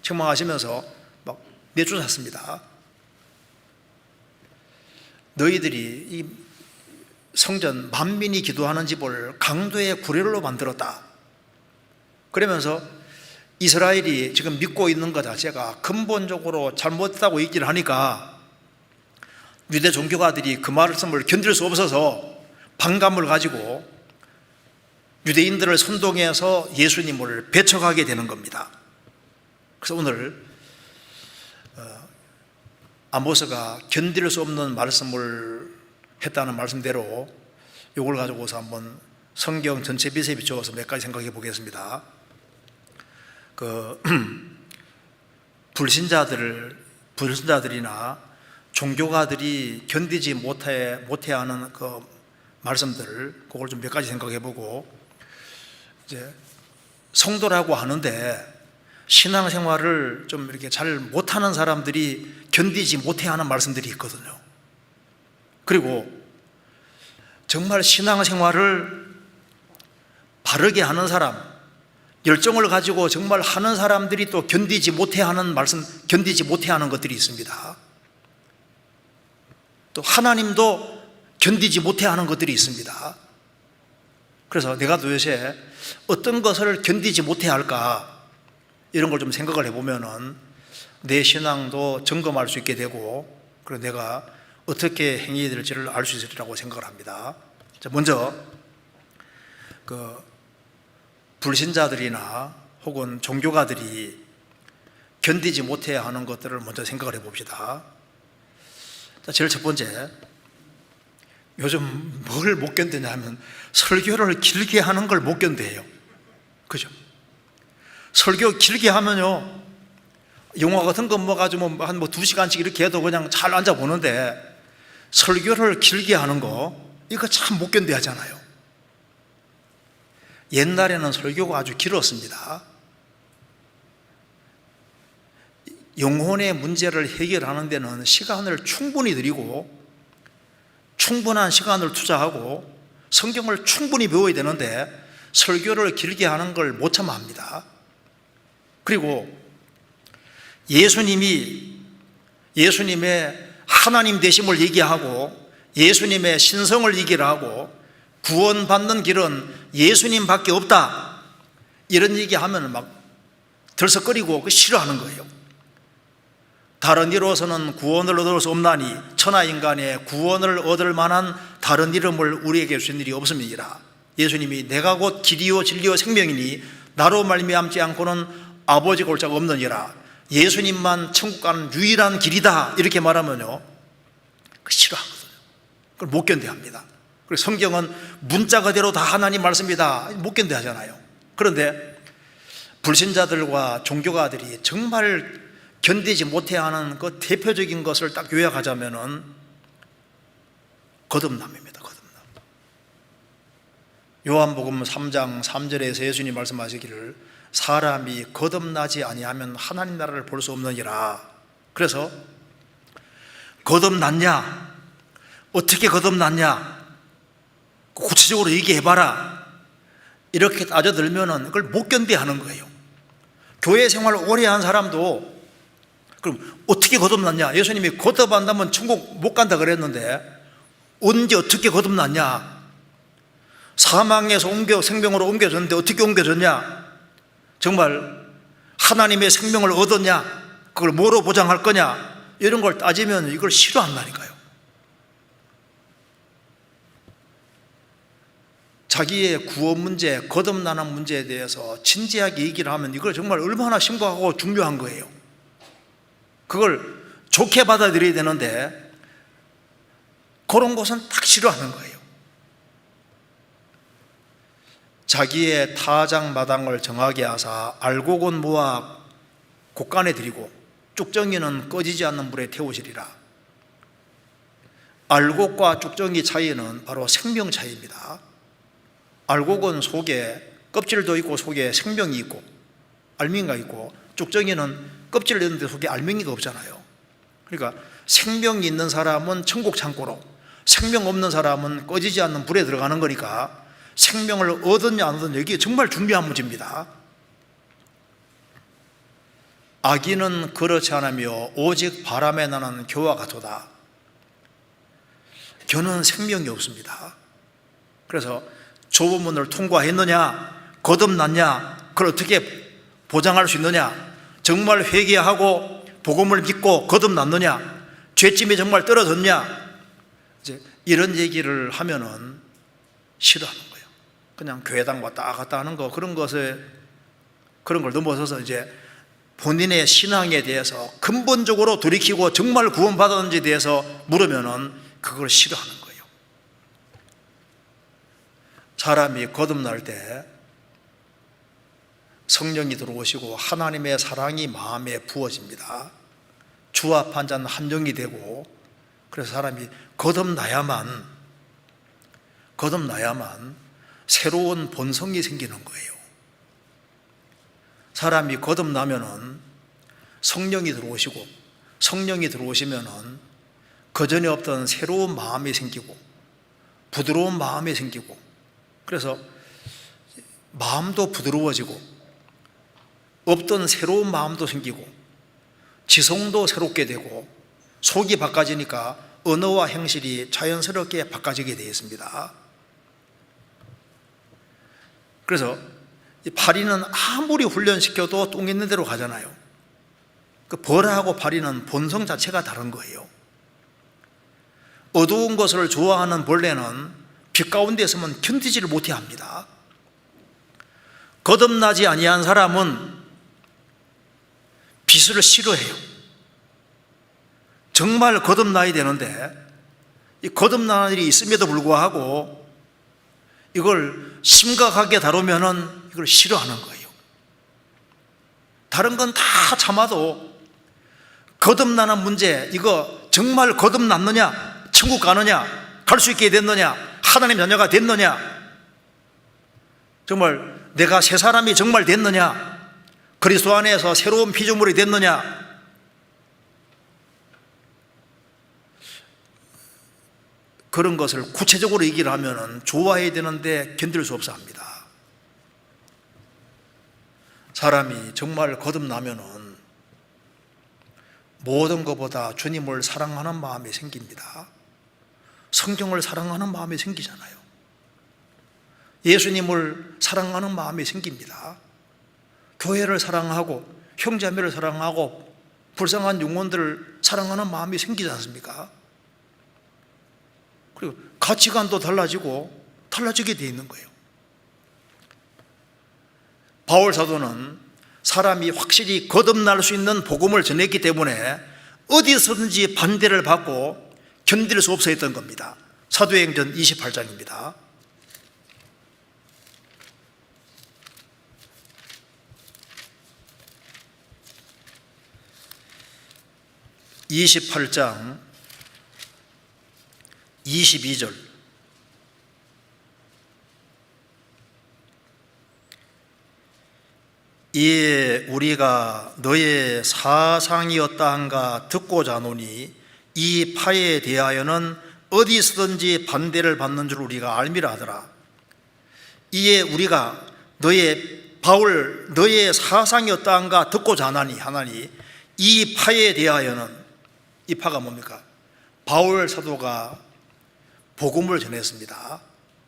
책망하시면서 막 내쫓았습니다. 너희들이 이 성전 만민이 기도하는 집을 강도의 구례로 만들었다. 그러면서 이스라엘이 지금 믿고 있는 것 자체가 근본적으로 잘못됐다고 얘기를 하니까 유대 종교가들이 그 말씀을 견딜 수 없어서 반감을 가지고 유대인들을 선동해서 예수님을 배척하게 되는 겁니다. 그래서 오늘 아모스가 견딜 수 없는 말씀을 했다는 말씀대로 이걸 가지고서 한번 성경 전체 빛에 비추어서 몇 가지 생각해 보겠습니다. 불신자들이나 종교가들이 견디지 못해야 하는 그 말씀들, 그걸 좀 몇 가지 생각해 보고, 이제 성도라고 하는데 신앙생활을 좀 이렇게 잘 못하는 사람들이 견디지 못해야 하는 말씀들이 있거든요. 그리고 정말 신앙생활을 바르게 하는 사람, 열정을 가지고 정말 하는 사람들이 또 견디지 못해야 하는 것들이 있습니다. 또 하나님도 견디지 못해야 하는 것들이 있습니다. 그래서 내가 도대체 어떤 것을 견디지 못해야 할까, 이런 걸 좀 생각을 해보면은 내 신앙도 점검할 수 있게 되고, 그리고 내가 어떻게 행해야 될지를 알 수 있으리라고 생각을 합니다. 자, 먼저 불신자들이나 혹은 종교가들이 견디지 못해야 하는 것들을 먼저 생각을 해봅시다. 자, 제일 첫 번째, 요즘 뭘 못 견디냐 하면 설교를 길게 하는 걸 못 견뎌요. 그죠? 설교 길게 하면요, 영화 같은 거 가지고 한 2시간씩 이렇게 해도 그냥 잘 앉아 보는데, 설교를 길게 하는 거, 이거 참 못 견뎌 하잖아요. 옛날에는 설교가 아주 길었습니다. 영혼의 문제를 해결하는 데는 시간을 충분히 들이고 충분한 시간을 투자하고 성경을 충분히 배워야 되는데 설교를 길게 하는 걸 못 참아 합니다. 그리고 예수님의 하나님 되심을 얘기하고 예수님의 신성을 얘기를 하고 구원받는 길은 예수님밖에 없다, 이런 얘기하면 막 들썩거리고 싫어하는 거예요. 다른 이로서는 구원을 얻을 수 없나니 천하인간의 구원을 얻을 만한 다른 이름을 우리에게 주신 일이 없음이니라. 예수님이 내가 곧 길이요 진리요 생명이니 나로 말미암지 않고는 아버지가 올 자가 없느니라. 예수님만 천국 가는 유일한 길이다, 이렇게 말하면요, 싫어하거든요. 그걸 못 견뎌합니다. 그리고 성경은 문자 그대로 다 하나님 말씀이다, 못 견뎌하잖아요. 그런데 불신자들과 종교가들이 정말 견디지 못해야 하는 그 대표적인 것을 딱 요약하자면은 거듭남입니다. 거듭남. 요한복음 3장 3절에서 예수님 말씀하시기를 사람이 거듭나지 아니하면 하나님 나라를 볼 수 없느니라. 그래서 거듭났냐, 어떻게 거듭났냐, 구체적으로 얘기해봐라, 이렇게 따져들면은 그걸 못 견뎌하는 거예요. 교회 생활을 오래 한 사람도 그럼 어떻게 거듭났냐, 예수님이 거듭한다면 천국 못 간다 그랬는데 언제 어떻게 거듭났냐, 사망에서 생명으로 옮겨졌는데 어떻게 옮겨졌냐, 정말 하나님의 생명을 얻었냐, 그걸 뭐로 보장할 거냐, 이런 걸 따지면 이걸 싫어한다니까요. 자기의 구원 문제, 거듭나는 문제에 대해서 진지하게 얘기를 하면 이걸 정말 얼마나 심각하고 중요한 거예요. 그걸 좋게 받아들여야 되는데 그런 것은 딱 싫어하는 거예요. 자기의 타작마당을 정하게 하사 알곡은 모아 곡간에 들이고 쭉정이는 꺼지지 않는 불에 태우시리라. 알곡과 쭉정이 차이는 바로 생명 차이입니다. 알곡은 속에 껍질도 있고 속에 생명이 있고 알맹이가 있고, 쭉정이는 껍질을 내는데 속에 알맹이가 없잖아요. 그러니까 생명이 있는 사람은 천국 창고로, 생명 없는 사람은 꺼지지 않는 불에 들어가는 거니까 생명을 얻었냐 안 얻었냐, 이게 정말 중요한 문제입니다. 악인은 그렇지 않으며 오직 바람에 나는 겨와 같도다. 겨는 생명이 없습니다. 그래서 좁은 문을 통과했느냐, 거듭났냐, 그걸 어떻게 보장할 수 있느냐, 정말 회개하고 복음을 믿고 거듭났느냐, 죄짐이 정말 떨어졌냐, 이제 이런 얘기를 하면은 싫어하는 거예요. 그냥 교회당 왔다 갔다 하는 거, 그런 걸 넘어서서 이제 본인의 신앙에 대해서 근본적으로 돌이키고 정말 구원받았는지에 대해서 물으면은 그걸 싫어하는 거예요. 사람이 거듭날 때 성령이 들어오시고 하나님의 사랑이 마음에 부어집니다. 주와 판자는 함정이 되고, 그래서 사람이 거듭나야만 새로운 본성이 생기는 거예요. 사람이 거듭나면은 성령이 들어오시면은 그전에 없던 새로운 마음이 생기고 부드러운 마음이 생기고, 그래서 마음도 부드러워지고 없던 새로운 마음도 생기고 지성도 새롭게 되고 속이 바꿔지니까 언어와 행실이 자연스럽게 바꿔지게 되어 있습니다. 그래서 파리는 아무리 훈련시켜도 똥 있는 대로 가잖아요. 그 벌하고 파리는 본성 자체가 다른 거예요. 어두운 것을 좋아하는 벌레는 빛 가운데 있으면 견디지를 못해 합니다. 거듭나지 아니한 사람은 빛을 싫어해요. 정말 거듭나야 되는데 이 거듭나는 일이 있음에도 불구하고 이걸 심각하게 다루면은 이걸 싫어하는 거예요. 다른 건 다 참아도 거듭나는 문제, 이거 정말 거듭났느냐, 천국 가느냐, 갈 수 있게 됐느냐, 하나님 자녀가 됐느냐, 정말 내가 새 사람이 정말 됐느냐, 그리스도 안에서 새로운 피조물이 됐느냐, 그런 것을 구체적으로 얘기를 하면은 좋아해야 되는데 견딜 수 없어 합니다. 사람이 정말 거듭나면은 모든 것보다 주님을 사랑하는 마음이 생깁니다. 성경을 사랑하는 마음이 생기잖아요. 예수님을 사랑하는 마음이 생깁니다. 교회를 사랑하고 형제자매를 사랑하고 불쌍한 영혼들을 사랑하는 마음이 생기지 않습니까? 그리고 가치관도 달라지게 되어 있는 거예요. 바울 사도는 사람이 확실히 거듭날 수 있는 복음을 전했기 때문에 어디서든지 반대를 받고 견딜 수 없어 했던 겁니다. 사도행전 28장입니다. 28장 22절. 이에 우리가 너의 사상이었다 한가 듣고자 하노니 이 파에 대하여는 어디서든지 반대를 받는 줄 우리가 알미라 하더라. 이에 우리가 너의 사상이었다 한가 듣고자 하나니 이 파에 대하여는, 이 파가 뭡니까? 바울 사도가 복음을 전했습니다.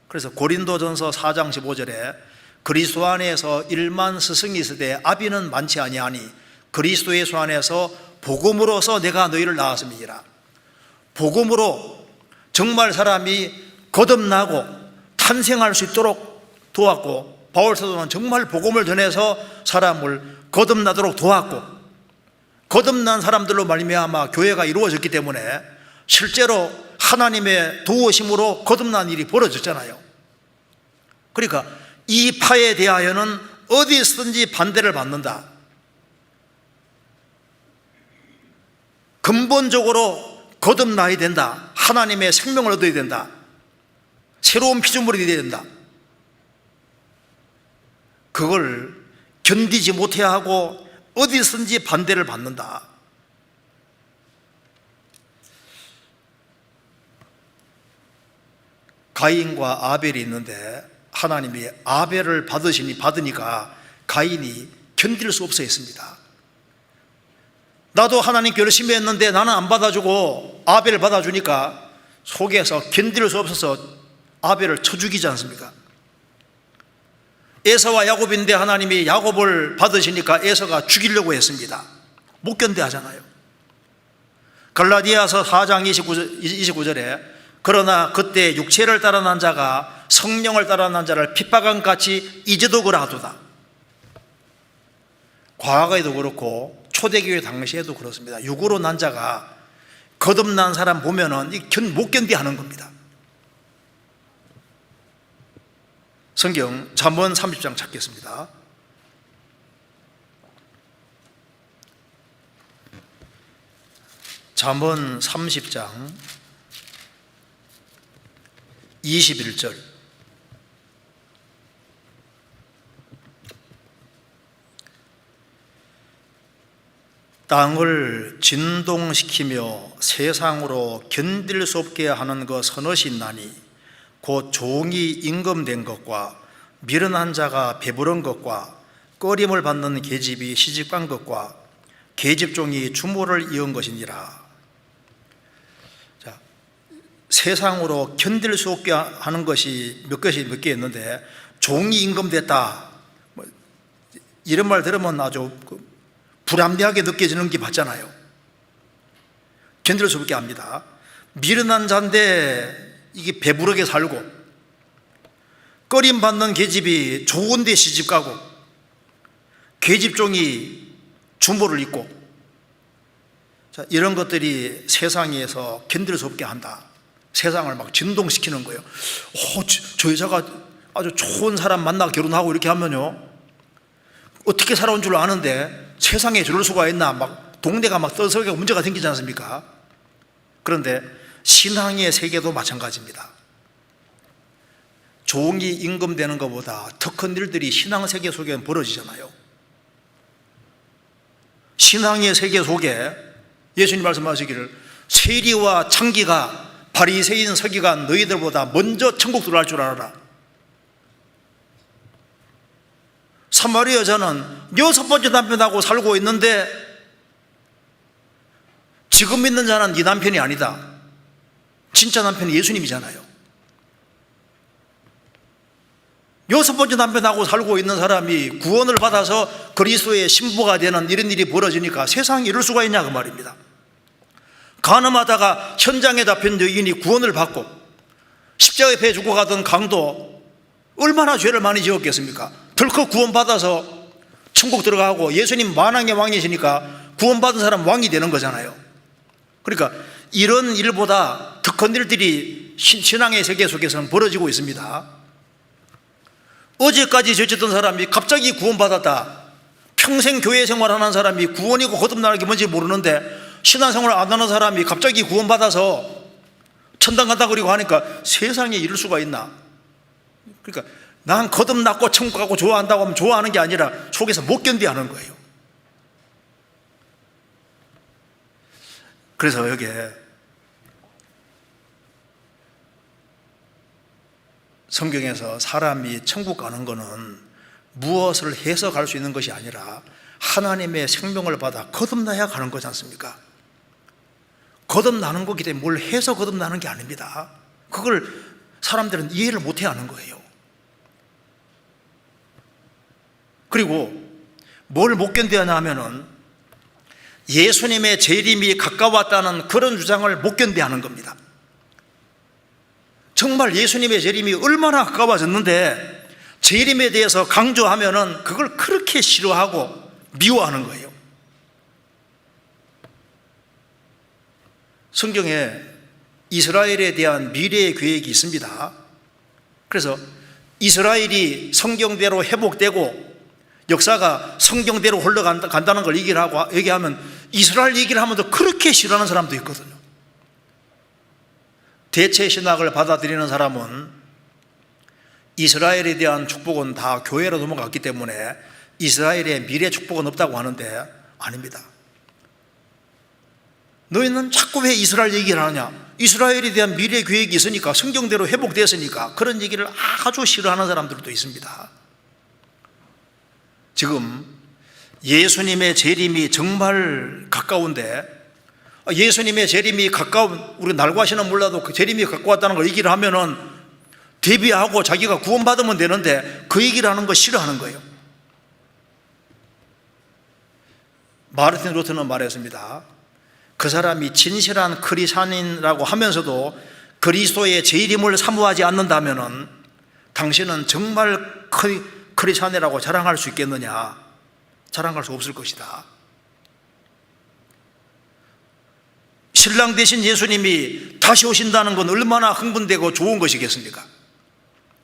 그래서 고린도전서 4장 15절에 그리스도 안에서 1만 스승이 있으되 아비는 많지 아니하니 그리스도 예수 안에서 복음으로서 내가 너희를 낳았음이니라. 복음으로 정말 사람이 거듭나고 탄생할 수 있도록 도왔고, 바울 사도는 정말 복음을 전해서 사람을 거듭나도록 도왔고, 거듭난 사람들로 말미암아 교회가 이루어졌기 때문에 실제로 하나님의 도우심으로 거듭난 일이 벌어졌잖아요. 그러니까 이 파에 대하여는 어디서든지 반대를 받는다. 근본적으로 거듭나야 된다. 하나님의 생명을 얻어야 된다. 새로운 피조물이 되어야 된다. 그걸 견디지 못해 하고 어디서든지 반대를 받는다. 가인과 아벨이 있는데 하나님이 아벨을 받으니까 가인이 견딜 수 없어 했습니다. 나도 하나님께 열심히 했는데 나는 안 받아주고 아벨을 받아주니까 속에서 견딜 수 없어서 아벨을 쳐 죽이지 않습니까? 에서와 야곱인데 하나님이 야곱을 받으시니까 에서가 죽이려고 했습니다. 못 견뎌 하잖아요. 갈라디아서 4장 29절에 그러나 그때 육체를 따라 난 자가 성령을 따라 난 자를 핍박한 같이 이제도 그러하도다. 과거에도 그렇고 초대교회 당시에도 그렇습니다. 육으로 난 자가 거듭난 사람 보면은 못 견디 하는 겁니다. 성경 잠언 30장 찾겠습니다. 잠언 30장 21절. 땅을 진동시키며 세상으로 견딜 수 없게 하는 것 서너시 있나니 곧 종이 임금된 것과 미련한 자가 배부른 것과 꺼림을 받는 계집이 시집간 것과 계집종이 주모를 이은 것이니라. 자, 세상으로 견딜 수 없게 하는 것이 몇 개 있는데 종이 임금됐다, 이런 말 들으면 아주 불합리하게 느껴지는 게 맞잖아요. 견딜 수 없게 합니다. 미련한 자인데 이게 배부르게 살고, 꺼림받는 계집이 좋은 데 시집가고, 계집종이 주모를 잇고, 자, 이런 것들이 세상에서 견딜 수 없게 한다. 세상을 막 진동시키는 거예요. 저 여자가 아주 좋은 사람 만나 결혼하고 이렇게 하면요, 어떻게 살아온 줄 아는데 세상에 저럴 수가 있나, 막 동네가 막 떠들게 문제가 생기지 않습니까? 그런데 신앙의 세계도 마찬가지입니다. 종이 임금되는 것보다 더 큰 일들이 신앙 세계 속에 벌어지잖아요. 신앙의 세계 속에 예수님 말씀하시기를 세리와 창기가 바리새인 서기관 너희들보다 먼저 천국 들어갈 줄 알아라. 사마리 여자는 6번째 남편하고 살고 있는데 지금 믿는 자는 네 남편이 아니다. 진짜 남편이 예수님이잖아요. 6번째 남편하고 살고 있는 사람이 구원을 받아서 그리스도의 신부가 되는 이런 일이 벌어지니까 세상에 이럴 수가 있냐 그 말입니다. 간음하다가 현장에 잡힌 여인이 구원을 받고 십자가에 배 죽고 가던 강도 얼마나 죄를 많이 지었겠습니까? 덜컥 구원받아서 천국 들어가고 예수님 만왕의 왕이시니까 구원받은 사람 왕이 되는 거잖아요. 그러니까 이런 일보다 더 큰 일들이 신앙의 세계 속에서는 벌어지고 있습니다. 어제까지 죄졌던 사람이 갑자기 구원받았다. 평생 교회 생활하는 사람이 구원이고 거듭나는 게 뭔지 모르는데 신앙생활 안 하는 사람이 갑자기 구원받아서 천당 간다 그러고 하니까 세상에 이럴 수가 있나. 그러니까 난 거듭났고 천국 가고 좋아한다고 하면 좋아하는 게 아니라 속에서 못 견디하는 거예요. 그래서 여기에 성경에서 사람이 천국 가는 것은 무엇을 해서 갈 수 있는 것이 아니라 하나님의 생명을 받아 거듭나야 가는 거지 않습니까? 거듭나는 거기 때문에 뭘 해서 거듭나는 게 아닙니다. 그걸 사람들은 이해를 못해 하는 거예요. 그리고 뭘 못 견뎌야 하면은 예수님의 재림이 가까웠다는 그런 주장을 못 견뎌 하는 겁니다. 정말 예수님의 재림이 얼마나 가까워졌는데 재림에 대해서 강조하면은 그걸 그렇게 싫어하고 미워하는 거예요. 성경에 이스라엘에 대한 미래의 계획이 있습니다. 그래서 이스라엘이 성경대로 회복되고 역사가 성경대로 흘러간다는 걸 얘기하면 이스라엘 얘기를 하면서 그렇게 싫어하는 사람도 있거든요. 대체 신학을 받아들이는 사람은 이스라엘에 대한 축복은 다 교회로 넘어갔기 때문에 이스라엘의 미래 축복은 없다고 하는데 아닙니다. 너희는 자꾸 왜 이스라엘 얘기를 하느냐? 이스라엘에 대한 미래 계획이 있으니까, 성경대로 회복됐으니까 그런 얘기를 아주 싫어하는 사람들도 있습니다. 지금 예수님의 재림이 정말 가까운데, 예수님의 재림이 가까운, 우리 날과시는 몰라도 그 재림이 가까웠다는 걸 얘기를 하면은 대비하고 자기가 구원받으면 되는데 그 얘기를 하는 거 싫어하는 거예요. 마르틴 루터는 말했습니다. 그 사람이 진실한 크리스찬이라고 하면서도 그리스도의 재림을 사모하지 않는다면은 당신은 정말 크리스찬이라고 자랑할 수 있겠느냐? 자랑할 수 없을 것이다. 신랑 되신 예수님이 다시 오신다는 건 얼마나 흥분되고 좋은 것이겠습니까?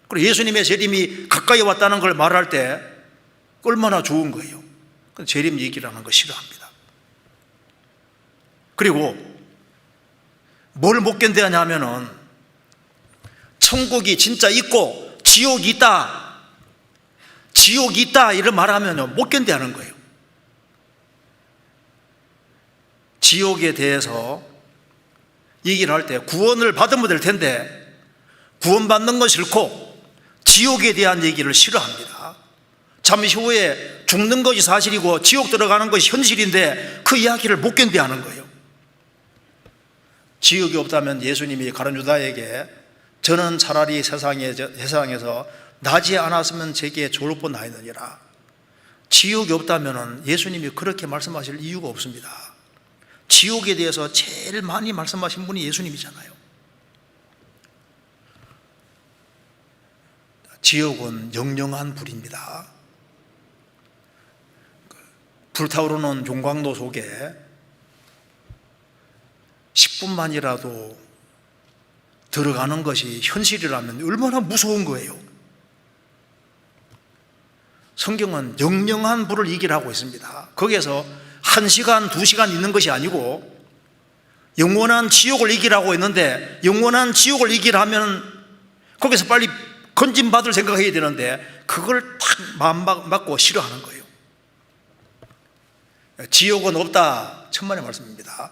그리고 예수님의 재림이 가까이 왔다는 걸 말할 때 얼마나 좋은 거예요. 재림 얘기를 하는 거 싫어합니다. 그리고 뭘 못 견뎌하냐면은 천국이 진짜 있고 지옥이 있다 이런 말하면 못 견뎌하는 거예요. 지옥에 대해서 얘기를 할 때 구원을 받으면 될 텐데 구원받는 건 싫고 지옥에 대한 얘기를 싫어합니다. 잠시 후에 죽는 것이 사실이고 지옥 들어가는 것이 현실인데 그 이야기를 못 견뎌하는 거예요. 지옥이 없다면 예수님이 가룟 유다에게 저는 차라리 세상에서 나지 않았으면 제게 좋을 뻔하였느니라. 지옥이 없다면 예수님이 그렇게 말씀하실 이유가 없습니다. 지옥에 대해서 제일 많이 말씀하신 분이 예수님이잖아요. 지옥은 영영한 불입니다. 불타오르는 용광로 속에 10분만이라도 들어가는 것이 현실이라면 얼마나 무서운 거예요. 성경은 영영한 불을 얘기를 하고 있습니다. 거기에서 1시간, 2시간 있는 것이 아니고 영원한 지옥을 얘기를 하고 있는데, 영원한 지옥을 얘기를 하면 거기서 빨리 건진받을 생각해야 되는데 그걸 탁 마음 맞고 싫어하는 거예요. 지옥은 없다, 천만의 말씀입니다.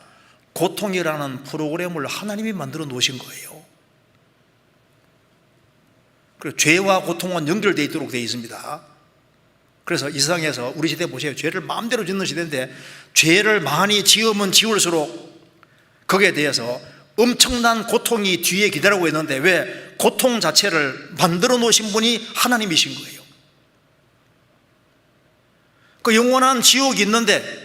고통이라는 프로그램을 하나님이 만들어 놓으신 거예요. 그리고 죄와 고통은 연결되어 있도록 되어 있습니다. 그래서 이 세상에서 우리 시대 보세요. 죄를 마음대로 짓는 시대인데 죄를 많이 지으면 지을수록 거기에 대해서 엄청난 고통이 뒤에 기다리고 있는데 왜? 고통 자체를 만들어 놓으신 분이 하나님이신 거예요. 그 영원한 지옥이 있는데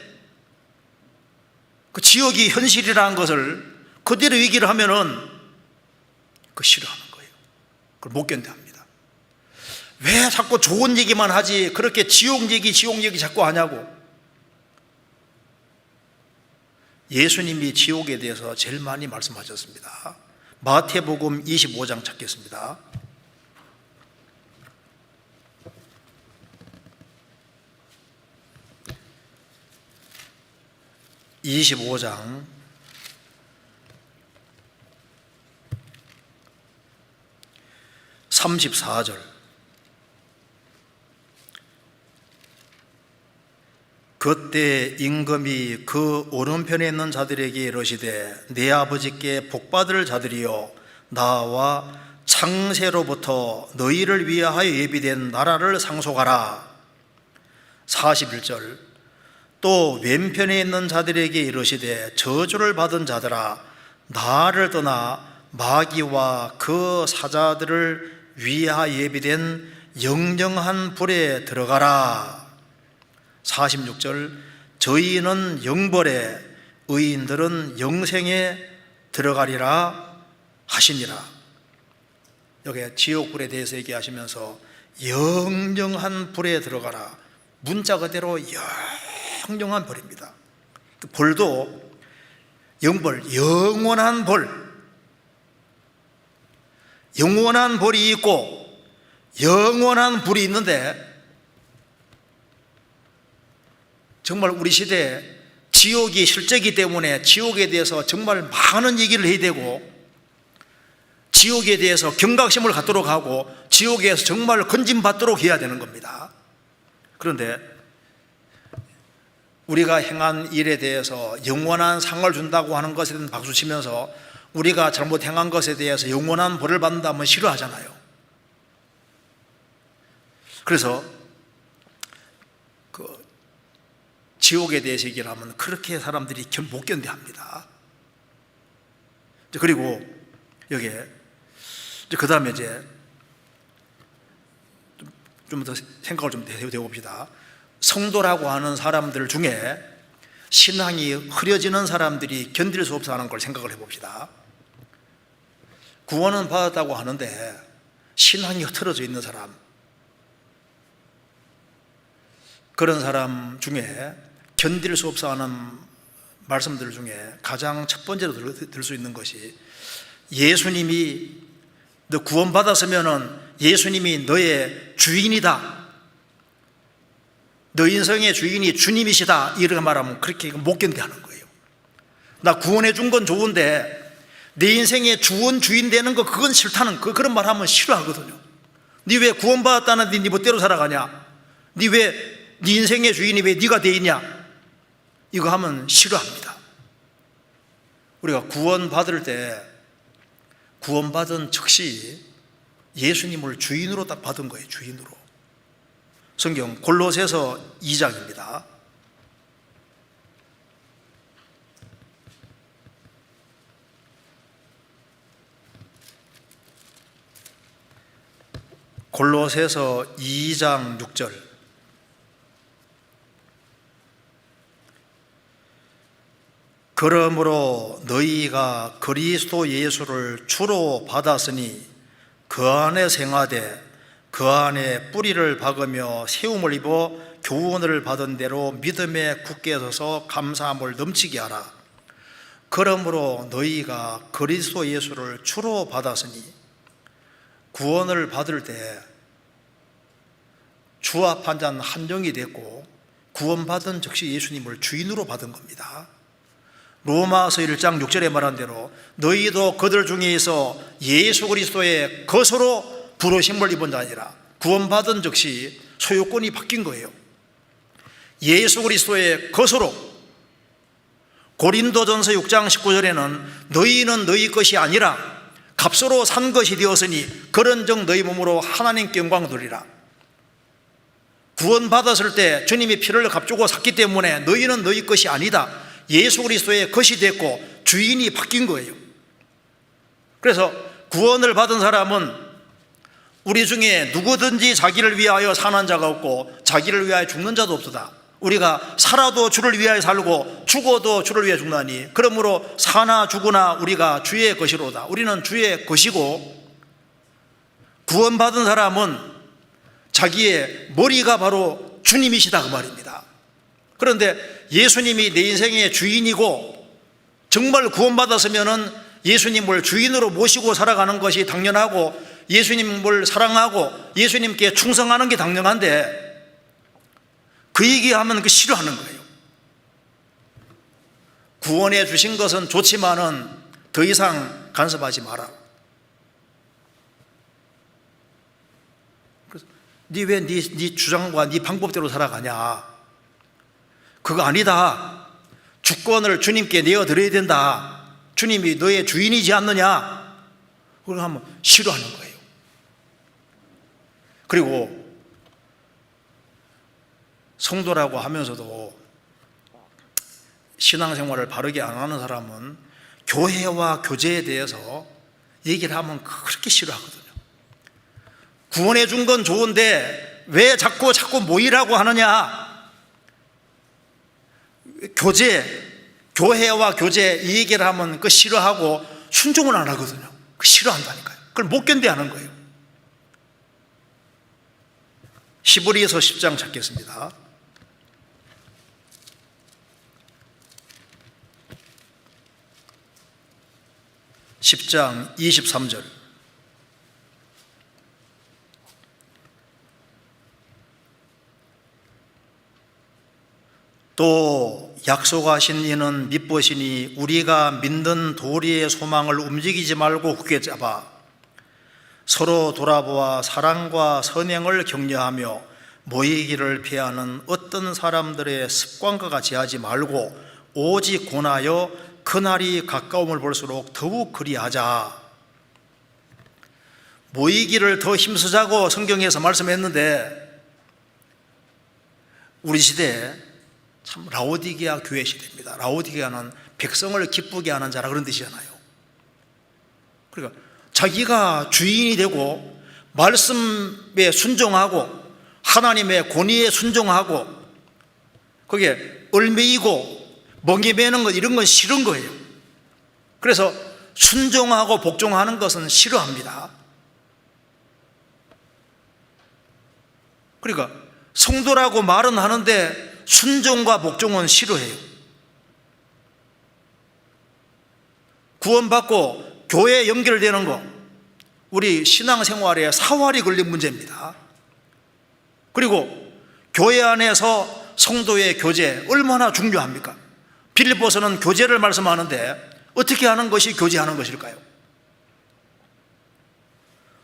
그 지옥이 현실이라는 것을 그대로 얘기를 하면은 그 싫어하는 거예요. 그걸 못 견뎌합니다. 왜 자꾸 좋은 얘기만 하지 그렇게 지옥 얘기 자꾸 하냐고. 예수님이 지옥에 대해서 제일 많이 말씀하셨습니다. 마태복음 25장 찾겠습니다. 25장 34절. 그때 임금이 그 오른편에 있는 자들에게 이르시되 내 아버지께 복받을 자들이여 나와 창세로부터 너희를 위하여 예비된 나라를 상속하라. 41절. 또 왼편에 있는 자들에게 이르시되 저주를 받은 자들아 나를 떠나 마귀와 그 사자들을 위하여 예비된 영영한 불에 들어가라. 46절. 저희는 영벌에 의인들은 영생에 들어가리라 하시니라. 여기 지옥불에 대해서 얘기하시면서 영영한 불에 들어가라. 문자 그대로 영영한 불입니다. 불도 영벌, 영원한 불, 영원한 불이 있고 영원한 불이 있는데 정말 우리 시대에 지옥이 실제이기 때문에 지옥에 대해서 정말 많은 얘기를 해야 되고 지옥에 대해서 경각심을 갖도록 하고 지옥에서 정말 건진받도록 해야 되는 겁니다. 그런데 우리가 행한 일에 대해서 영원한 상을 준다고 하는 것에 대한 박수치면서 우리가 잘못 행한 것에 대해서 영원한 벌을 받는다면 싫어하잖아요. 그래서 그 지옥에 대해서 얘기를 하면 그렇게 사람들이 못 견뎌합니다. 그리고 여기에 그 다음에 이제 좀 더 생각을 좀 해봅시다. 성도라고 하는 사람들 중에 신앙이 흐려지는 사람들이 견딜 수 없어 하는 걸 생각을 해봅시다. 구원은 받았다고 하는데 신앙이 흐트러져 있는 사람, 그런 사람 중에 견딜 수 없어 하는 말씀들 중에 가장 첫 번째로 들 수 있는 것이, 예수님이 너 구원받았으면은 예수님이 너의 주인이다, 너 인생의 주인이 주님이시다, 이렇게 말하면 그렇게 못 견뎌하는 거예요. 나 구원해 준 건 좋은데 내 인생의 주인 되는 거 그건 싫다는, 그런 말 하면 싫어하거든요. 니 왜 구원받았다는데 니 멋대로 살아가냐, 니 왜 네 인생의 주인이 왜 네가 돼 있냐, 이거 하면 싫어합니다. 우리가 구원받을 때 구원받은 즉시 예수님을 주인으로 딱 받은 거예요. 주인으로. 성경 골로새서 2장입니다. 골로새서 2장 6절. 그러므로 너희가 그리스도 예수를 주로 받았으니 그 안에 생하되 그 안에 뿌리를 박으며 세움을 입어 교훈을 받은 대로 믿음에 굳게 서서 감사함을 넘치게 하라. 그러므로 너희가 그리스도 예수를 주로 받았으니, 구원을 받을 때 주와 판단 한정이 됐고 구원받은 즉시 예수님을 주인으로 받은 겁니다. 로마서 1장 6절에 말한 대로 너희도 그들 중에서 예수 그리스도의 것으로 부르심을 입은 자니라. 구원받은 즉시 소유권이 바뀐 거예요. 예수 그리스도의 것으로. 고린도전서 6장 19절에는 너희는 너희 것이 아니라 값으로 산 것이 되었으니 그런즉 너희 몸으로 하나님께 영광 돌리라. 구원받았을 때 주님이 피를 값주고 샀기 때문에 너희는 너희 것이 아니다, 예수 그리스도의 것이 됐고 주인이 바뀐 거예요. 그래서 구원을 받은 사람은 우리 중에 누구든지 자기를 위하여 사는 자가 없고 자기를 위하여 죽는 자도 없도다. 우리가 살아도 주를 위하여 살고 죽어도 주를 위하여 죽나니 그러므로 사나 죽으나 우리가 주의 것이로다. 우리는 주의 것이고, 구원받은 사람은 자기의 머리가 바로 주님이시다, 그 말입니다. 그런데 예수님이 내 인생의 주인이고 정말 구원받았으면 예수님을 주인으로 모시고 살아가는 것이 당연하고 예수님을 사랑하고 예수님께 충성하는 게 당연한데, 그 얘기하면 그 싫어하는 거예요. 구원해 주신 것은 좋지만은 더 이상 간섭하지 마라. 네 왜 네 주장과 네 방법대로 살아가냐, 그거 아니다. 주권을 주님께 내어드려야 된다. 주님이 너의 주인이지 않느냐, 그걸 하면 싫어하는 거예요. 그리고 성도라고 하면서도 신앙생활을 바르게 안 하는 사람은 교회와 교제에 대해서 얘기를 하면 그렇게 싫어하거든요. 구원해 준 건 좋은데 왜 자꾸 모이라고 하느냐, 교회와 교제 이 얘기를 하면 그 싫어하고 순종을 안 하거든요. 그 싫어한다니까요. 그걸 못 견뎌하는 거예요. 히브리서 10장 찾겠습니다. (10장) 23절. 또 약속하신 이는 믿으시니 우리가 믿는 도리의 소망을 움직이지 말고 굳게 잡아 서로 돌아보아 사랑과 선행을 격려하며 모이기를 피하는 어떤 사람들의 습관과 같이 하지 말고 오직 권하여 그 그날이 가까움을 볼수록 더욱 그리하자. 모이기를 더 힘쓰자고 성경에서 말씀했는데 우리 시대에 참 라오디게아 교회 시대입니다. 라오디게아는 백성을 기쁘게 하는 자라 그런 뜻이잖아요. 그러니까 자기가 주인이 되고 말씀에 순종하고 하나님의 권위에 순종하고 거기에 얼매이고 멍이 매는 것 이런 건 싫은 거예요. 그래서 순종하고 복종하는 것은 싫어합니다. 그러니까 성도라고 말은 하는데 순종과 복종은 싫어해요. 구원받고 교회에 연결되는 거 우리 신앙생활에 사활이 걸린 문제입니다. 그리고 교회 안에서 성도의 교제 얼마나 중요합니까? 빌립보서는 교제를 말씀하는데 어떻게 하는 것이 교제하는 것일까요?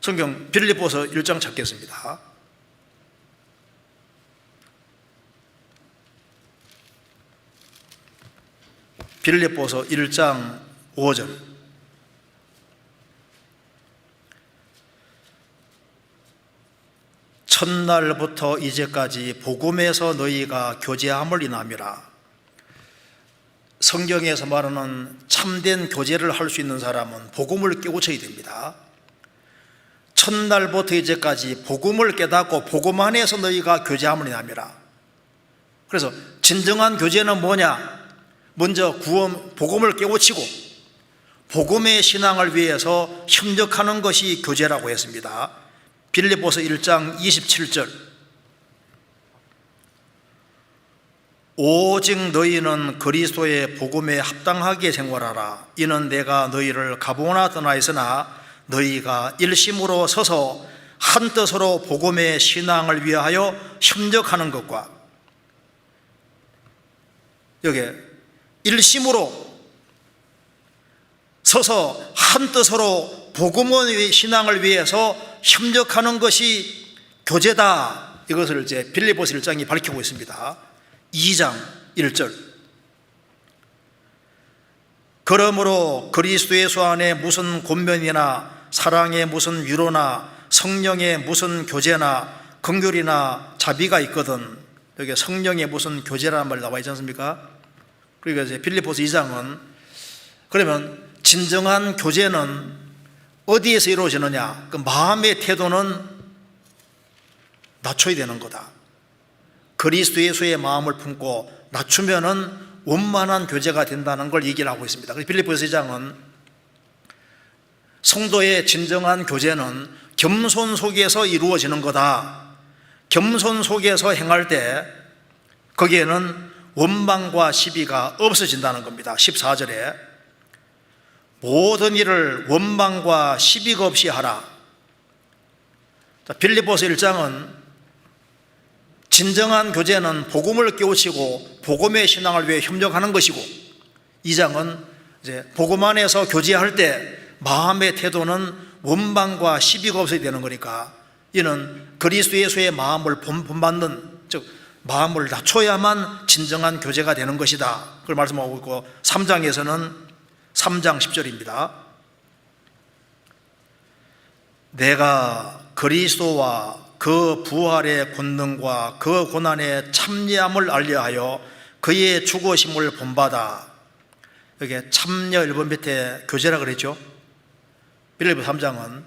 성경 빌립보서 1장 찾겠습니다. 빌립보서 1장 5절. 첫날부터 이제까지 복음에서 너희가 교제함을 인함이라. 성경에서 말하는 참된 교제를 할 수 있는 사람은 복음을 깨우쳐야 됩니다. 첫날부터 이제까지 복음을 깨닫고 복음 안에서 너희가 교제함을 인함이라. 그래서 진정한 교제는 뭐냐? 먼저 복음을 깨우치고 복음의 신앙을 위해서 협력하는 것이 교제라고 했습니다. 빌립보서 1장 27절. 오직 너희는 그리스도의 복음에 합당하게 생활하라. 이는 내가 너희를 가보나 떠나있으나 너희가 일심으로 서서 한뜻으로 복음의 신앙을 위하여 협력하는 것과, 여기 일심으로 서서 한뜻으로 복음의 신앙을 위해서 협력하는 것이 교제다. 이것을 이제 빌립보서 1장이 밝히고 있습니다. 2장 1절. 그러므로 그리스도 예수 안에 무슨 권면이나 사랑의 무슨 위로나 성령의 무슨 교제나 긍휼이나 자비가 있거든. 여기 성령의 무슨 교제라는 말 나와 있지 않습니까? 그러니까 이제 빌립보서 2장은 그러면 진정한 교제는 어디에서 이루어지느냐? 그 마음의 태도는 낮춰야 되는 거다. 그리스도 예수의 마음을 품고 낮추면은 원만한 교제가 된다는 걸 얘기를 하고 있습니다. 그래서 빌립보서 2장은 성도의 진정한 교제는 겸손 속에서 이루어지는 거다. 겸손 속에서 행할 때 거기에는 원망과 시비가 없어진다는 겁니다. 14절에 모든 일을 원망과 시비가 없이 하라. 빌립보서 1장은 진정한 교제는 복음을 깨우치고 복음의 신앙을 위해 협력하는 것이고, 2장은 이제 복음 안에서 교제할 때 마음의 태도는 원망과 시비가 없어야 되는 거니까, 이는 그리스도 예수의 마음을 본받는, 즉 마음을 낮춰야만 진정한 교제가 되는 것이다. 그걸 말씀하고 있고, 3장에서는 3장 10절입니다. 내가 그리스도와 그 부활의 권능과 그 고난의 참여함을 알려하여 그의 죽으심을 본받아. 여기 참여 1번 밑에 교제라 그랬죠. 빌립보서 3장은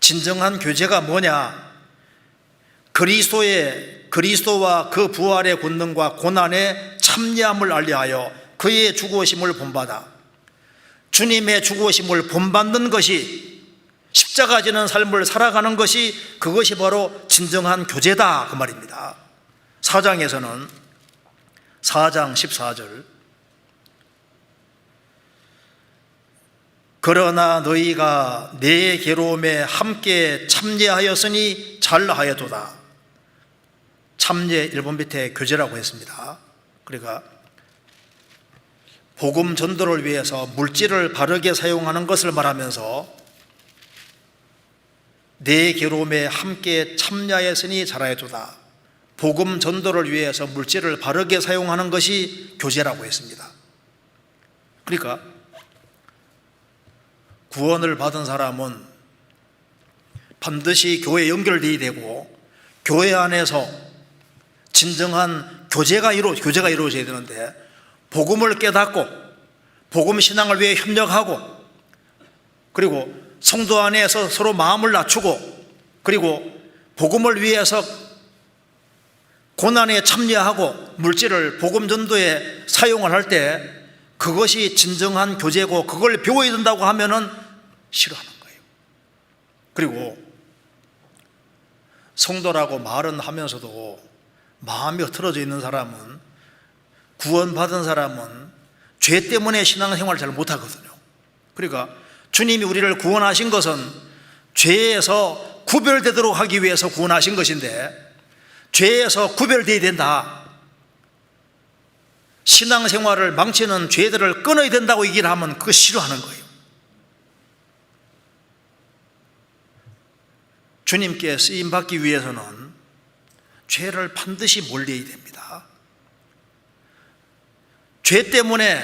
진정한 교제가 뭐냐? 그리스도와 그 부활의 권능과 고난의 참여함을 알려하여 그의 죽으심을 본받아. 주님의 죽으심을 본받는 것이, 십자가 지는 삶을 살아가는 것이, 그것이 바로 진정한 교제다, 그 말입니다. 4장에서는 4장 14절. 그러나 너희가 내 괴로움에 함께 참여하였으니 잘하여도다. 참여 1번 밑에 교제라고 했습니다. 그러니까 복음 전도를 위해서 물질을 바르게 사용하는 것을 말하면서 내 괴로움에 함께 참여하였으니 잘하여도다. 복음 전도를 위해서 물질을 바르게 사용하는 것이 교제라고 했습니다. 그러니까 구원을 받은 사람은 반드시 교회에 연결되어야 되고 교회 안에서 진정한 교제가 이루어져야 되는데, 복음을 깨닫고 복음 신앙을 위해 협력하고, 그리고 성도 안에서 서로 마음을 낮추고, 그리고 복음을 위해서 고난에 참여하고 물질을 복음 전도에 사용을 할 때 그것이 진정한 교제고 그걸 배워야 된다고 하면은 싫어하는 거예요. 그리고 성도라고 말은 하면서도 마음이 흐트러져 있는 사람은, 구원받은 사람은 죄 때문에 신앙생활을 잘 못하거든요. 그러니까 주님이 우리를 구원하신 것은 죄에서 구별되도록 하기 위해서 구원하신 것인데, 죄에서 구별되어야 된다, 신앙생활을 망치는 죄들을 끊어야 된다고 얘기를 하면 그거 싫어하는 거예요. 주님께 쓰임받기 위해서는 죄를 반드시 멀리해야 됩니다. 죄 때문에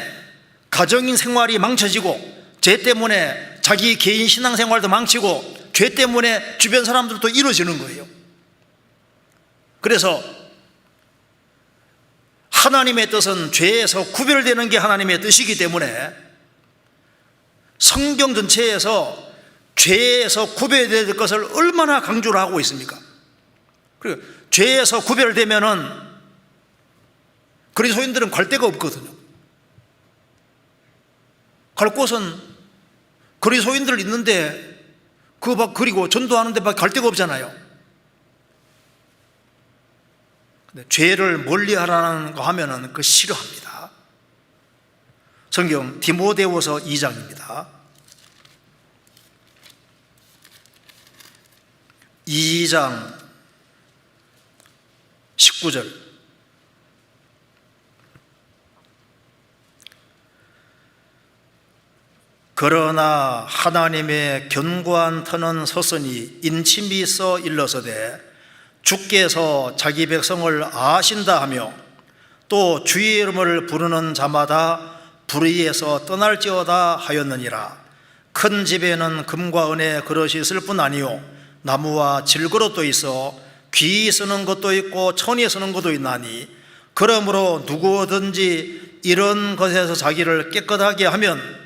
가정인 생활이 망쳐지고, 죄 때문에 자기 개인 신앙생활도 망치고, 죄 때문에 주변 사람들도 이루어지는 거예요. 그래서 하나님의 뜻은 죄에서 구별되는 게 하나님의 뜻이기 때문에 성경 전체에서 죄에서 구별될 것을 얼마나 강조를 하고 있습니까? 그리고 죄에서 구별되면은 그리스도인들은 갈 데가 없거든요. 갈 곳은 그리스도인들 있는데 그리고 전도하는데 막 갈 데가 없잖아요. 근데 죄를 멀리하라는 거 하면은 그 싫어합니다. 성경 디모데후서 2장입니다. 2장 19절. 그러나 하나님의 견고한 터는 섰으니 인침이 있어 일러서되 주께서 자기 백성을 아신다 하며 또 주의 이름을 부르는 자마다 불의에서 떠날지어다 하였느니라. 큰 집에는 금과 은의 그릇이 있을 뿐 아니요 나무와 질그릇도 있어 귀 쓰는 것도 있고 천이 쓰는 것도 있나니, 그러므로 누구든지 이런 것에서 자기를 깨끗하게 하면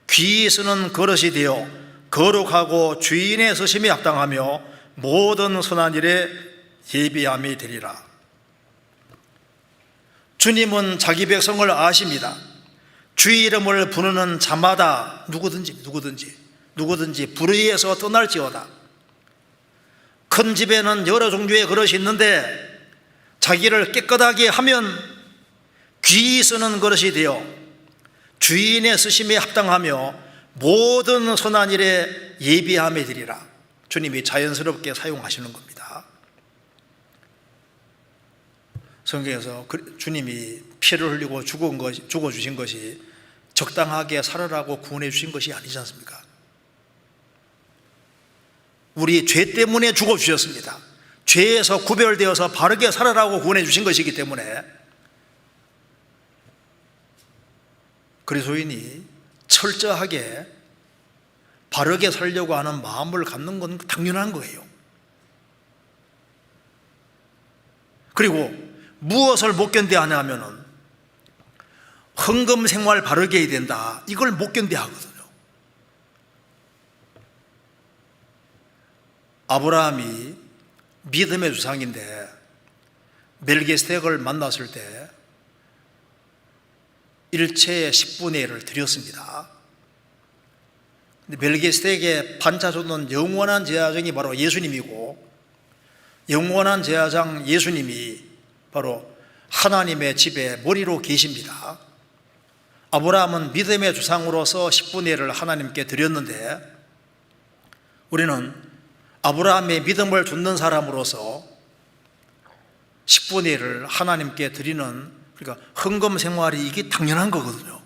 귀 쓰는 그릇이 되어 거룩하고 주인의 쓰심에 합당하며 모든 선한 일에 예비함이 되리라. 주님은 자기 백성을 아십니다. 주의 이름을 부르는 자마다 누구든지 불의에서 떠날지어다. 큰 집에는 여러 종류의 그릇이 있는데 자기를 깨끗하게 하면 귀 쓰는 그릇이 되어 주인의 쓰심에 합당하며 모든 선한 일에 예비함이 되리라. 주님이 자연스럽게 사용하시는 겁니다. 성경에서 주님이 피를 흘리고 죽어주신 것이 적당하게 살아라고 구원해 주신 것이 아니지 않습니까? 우리 죄 때문에 죽어주셨습니다. 죄에서 구별되어서 바르게 살아라고 구원해 주신 것이기 때문에 그리스도인이 철저하게 바르게 살려고 하는 마음을 갖는 건 당연한 거예요. 그리고 무엇을 못 견뎌하냐 하면은 헌금 생활 바르게 해야 된다, 이걸 못 견뎌하거든요. 아브라함이 믿음의 조상인데 멜기세덱을 만났을 때 일체의 10분의 1을 드렸습니다. 멜기세덱의 반차줬는 영원한 제사장이 바로 예수님이고, 영원한 제사장 예수님이 바로 하나님의 집에 머리로 계십니다. 아브라함은 믿음의 조상으로서 10분의 1을 하나님께 드렸는데, 우리는 아브라함의 믿음을 좇는 사람으로서 10분의 1을 하나님께 드리는, 그러니까 헌금 생활이 이게 당연한 거거든요.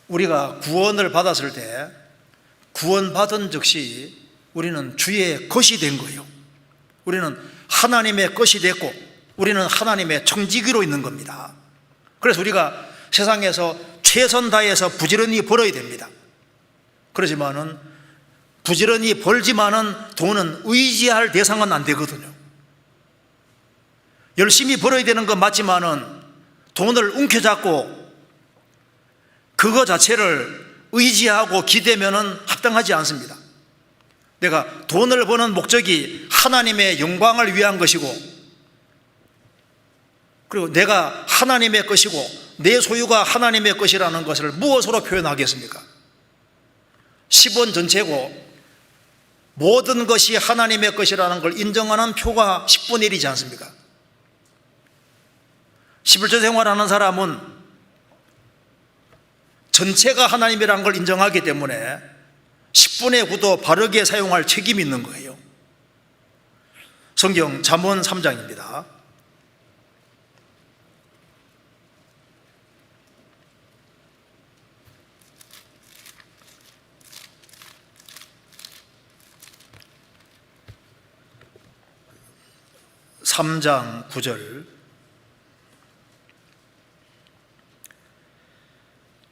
우리가 구원을 받았을 때 구원받은 즉시 우리는 주의 것이 된 거예요. 우리는 하나님의 것이 됐고 우리는 하나님의 청지기로 있는 겁니다. 그래서 우리가 세상에서 최선 다해서 부지런히 벌어야 됩니다. 그렇지만은 부지런히 벌지만은 돈은 의지할 대상은 안 되거든요. 열심히 벌어야 되는 건 맞지만은 돈을 움켜잡고 그거 자체를 의지하고 기대면은 합당하지 않습니다. 내가 돈을 버는 목적이 하나님의 영광을 위한 것이고, 그리고 내가 하나님의 것이고 내 소유가 하나님의 것이라는 것을 무엇으로 표현하겠습니까? 10원 전체고 모든 것이 하나님의 것이라는 걸 인정하는 표가 10분의 1이지 않습니까? 11조 생활하는 사람은 전체가 하나님이라는 걸 인정하기 때문에 10분의 9도 바르게 사용할 책임이 있는 거예요. 성경 잠언 3장입니다. (3장) 9절.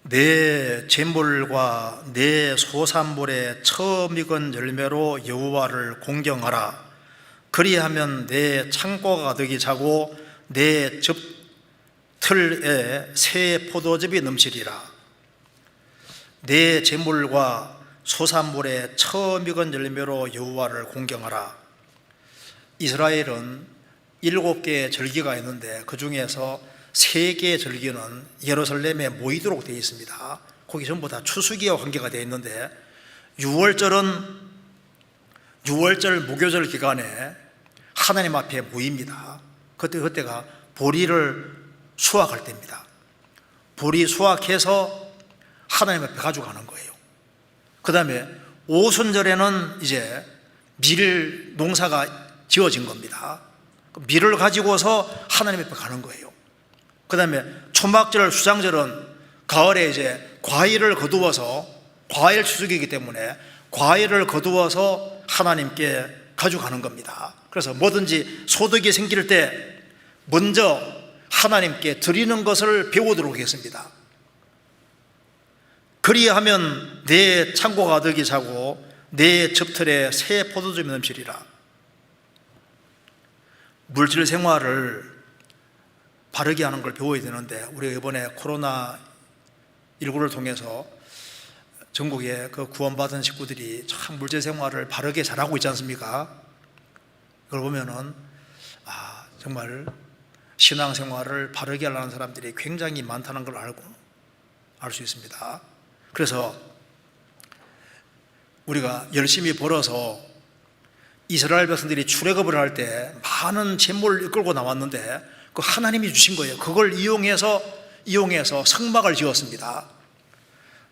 내 재물과 내 소산물의 처음 익은 열매로 여호와를 공경하라. 그리하면 내 창고가 가득히 차고 내 즙틀에 새 포도즙이 넘치리라. 내 재물과 소산물의 처음 익은 열매로 여호와를 공경하라. 이스라엘은 7개의 절기가 있는데 그 중에서 3개의 절기는 예루살렘에 모이도록 되어 있습니다. 거기 전부 다 추수기와 관계가 되어 있는데 6월절은 6월절 무교절 기간에 하나님 앞에 모입니다. 그때가 보리를 수확할 때입니다. 보리 수확해서 하나님 앞에 가져가는 거예요. 그 다음에 오순절에는 이제 밀 농사가 지어진 겁니다. 밀을 가지고서 하나님 앞에 가는 거예요. 그 다음에 초막절, 수장절은 가을에 이제 과일을 거두어서, 과일 추수기이기 때문에 과일을 거두어서 하나님께 가져가는 겁니다. 그래서 뭐든지 소득이 생길 때 먼저 하나님께 드리는 것을 배우도록 하겠습니다. 그리하면 내 창고가 가득히 차고 내 즙틀에 새 포도즙이 넘치리라. 물질 생활을 바르게 하는 걸 배워야 되는데, 우리가 이번에 코로나19를 통해서 전국에 그 구원받은 식구들이 참 물질 생활을 바르게 잘하고 있지 않습니까? 그걸 보면은 정말 신앙생활을 바르게 하려는 사람들이 굉장히 많다는 걸 알 수 있습니다. 그래서 우리가 열심히 벌어서 이스라엘 백성들이 출애굽을 할 때 많은 재물을 이끌고 나왔는데 그 하나님이 주신 거예요. 그걸 이용해서 성막을 지었습니다.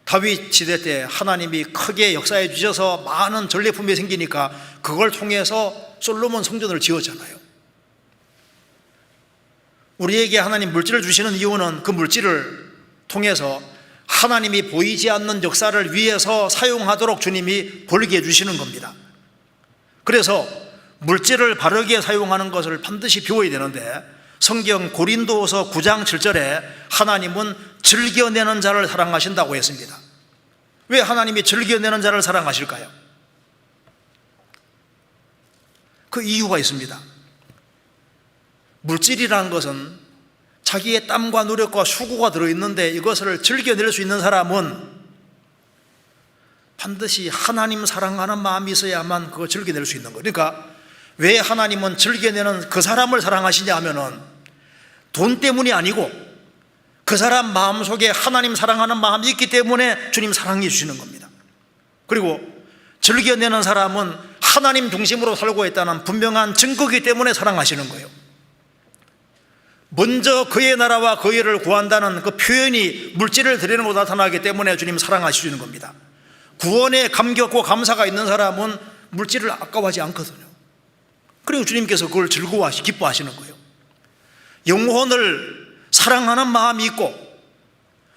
다윗 시대 때 하나님이 크게 역사해 주셔서 많은 전리품이 생기니까 그걸 통해서 솔로몬 성전을 지었잖아요. 우리에게 하나님 물질을 주시는 이유는 그 물질을 통해서 하나님이 보이지 않는 역사를 위해서 사용하도록 주님이 벌게 해주시는 겁니다. 그래서 물질을 바르게 사용하는 것을 반드시 배워야 되는데, 성경 고린도후서 9장 7절에 하나님은 즐겨내는 자를 사랑하신다고 했습니다. 왜 하나님이 즐겨내는 자를 사랑하실까요? 그 이유가 있습니다. 물질이라는 것은 자기의 땀과 노력과 수고가 들어있는데 이것을 즐겨낼 수 있는 사람은 반드시 하나님 사랑하는 마음이 있어야만 그거 즐겨낼 수 있는 거예요. 그러니까 왜 하나님은 즐겨내는 그 사람을 사랑하시냐 하면은 돈 때문이 아니고 그 사람 마음속에 하나님 사랑하는 마음이 있기 때문에 주님 사랑해 주시는 겁니다. 그리고 즐겨내는 사람은 하나님 중심으로 살고 있다는 분명한 증거이기 때문에 사랑하시는 거예요. 먼저 그의 나라와 그의 일을 구한다는 그 표현이 물질을 드리는 것으로 나타나기 때문에 주님 사랑하시는 겁니다. 구원에 감격과 감사가 있는 사람은 물질을 아까워하지 않거든요. 그리고 주님께서 그걸 기뻐하시는 거예요. 영혼을 사랑하는 마음이 있고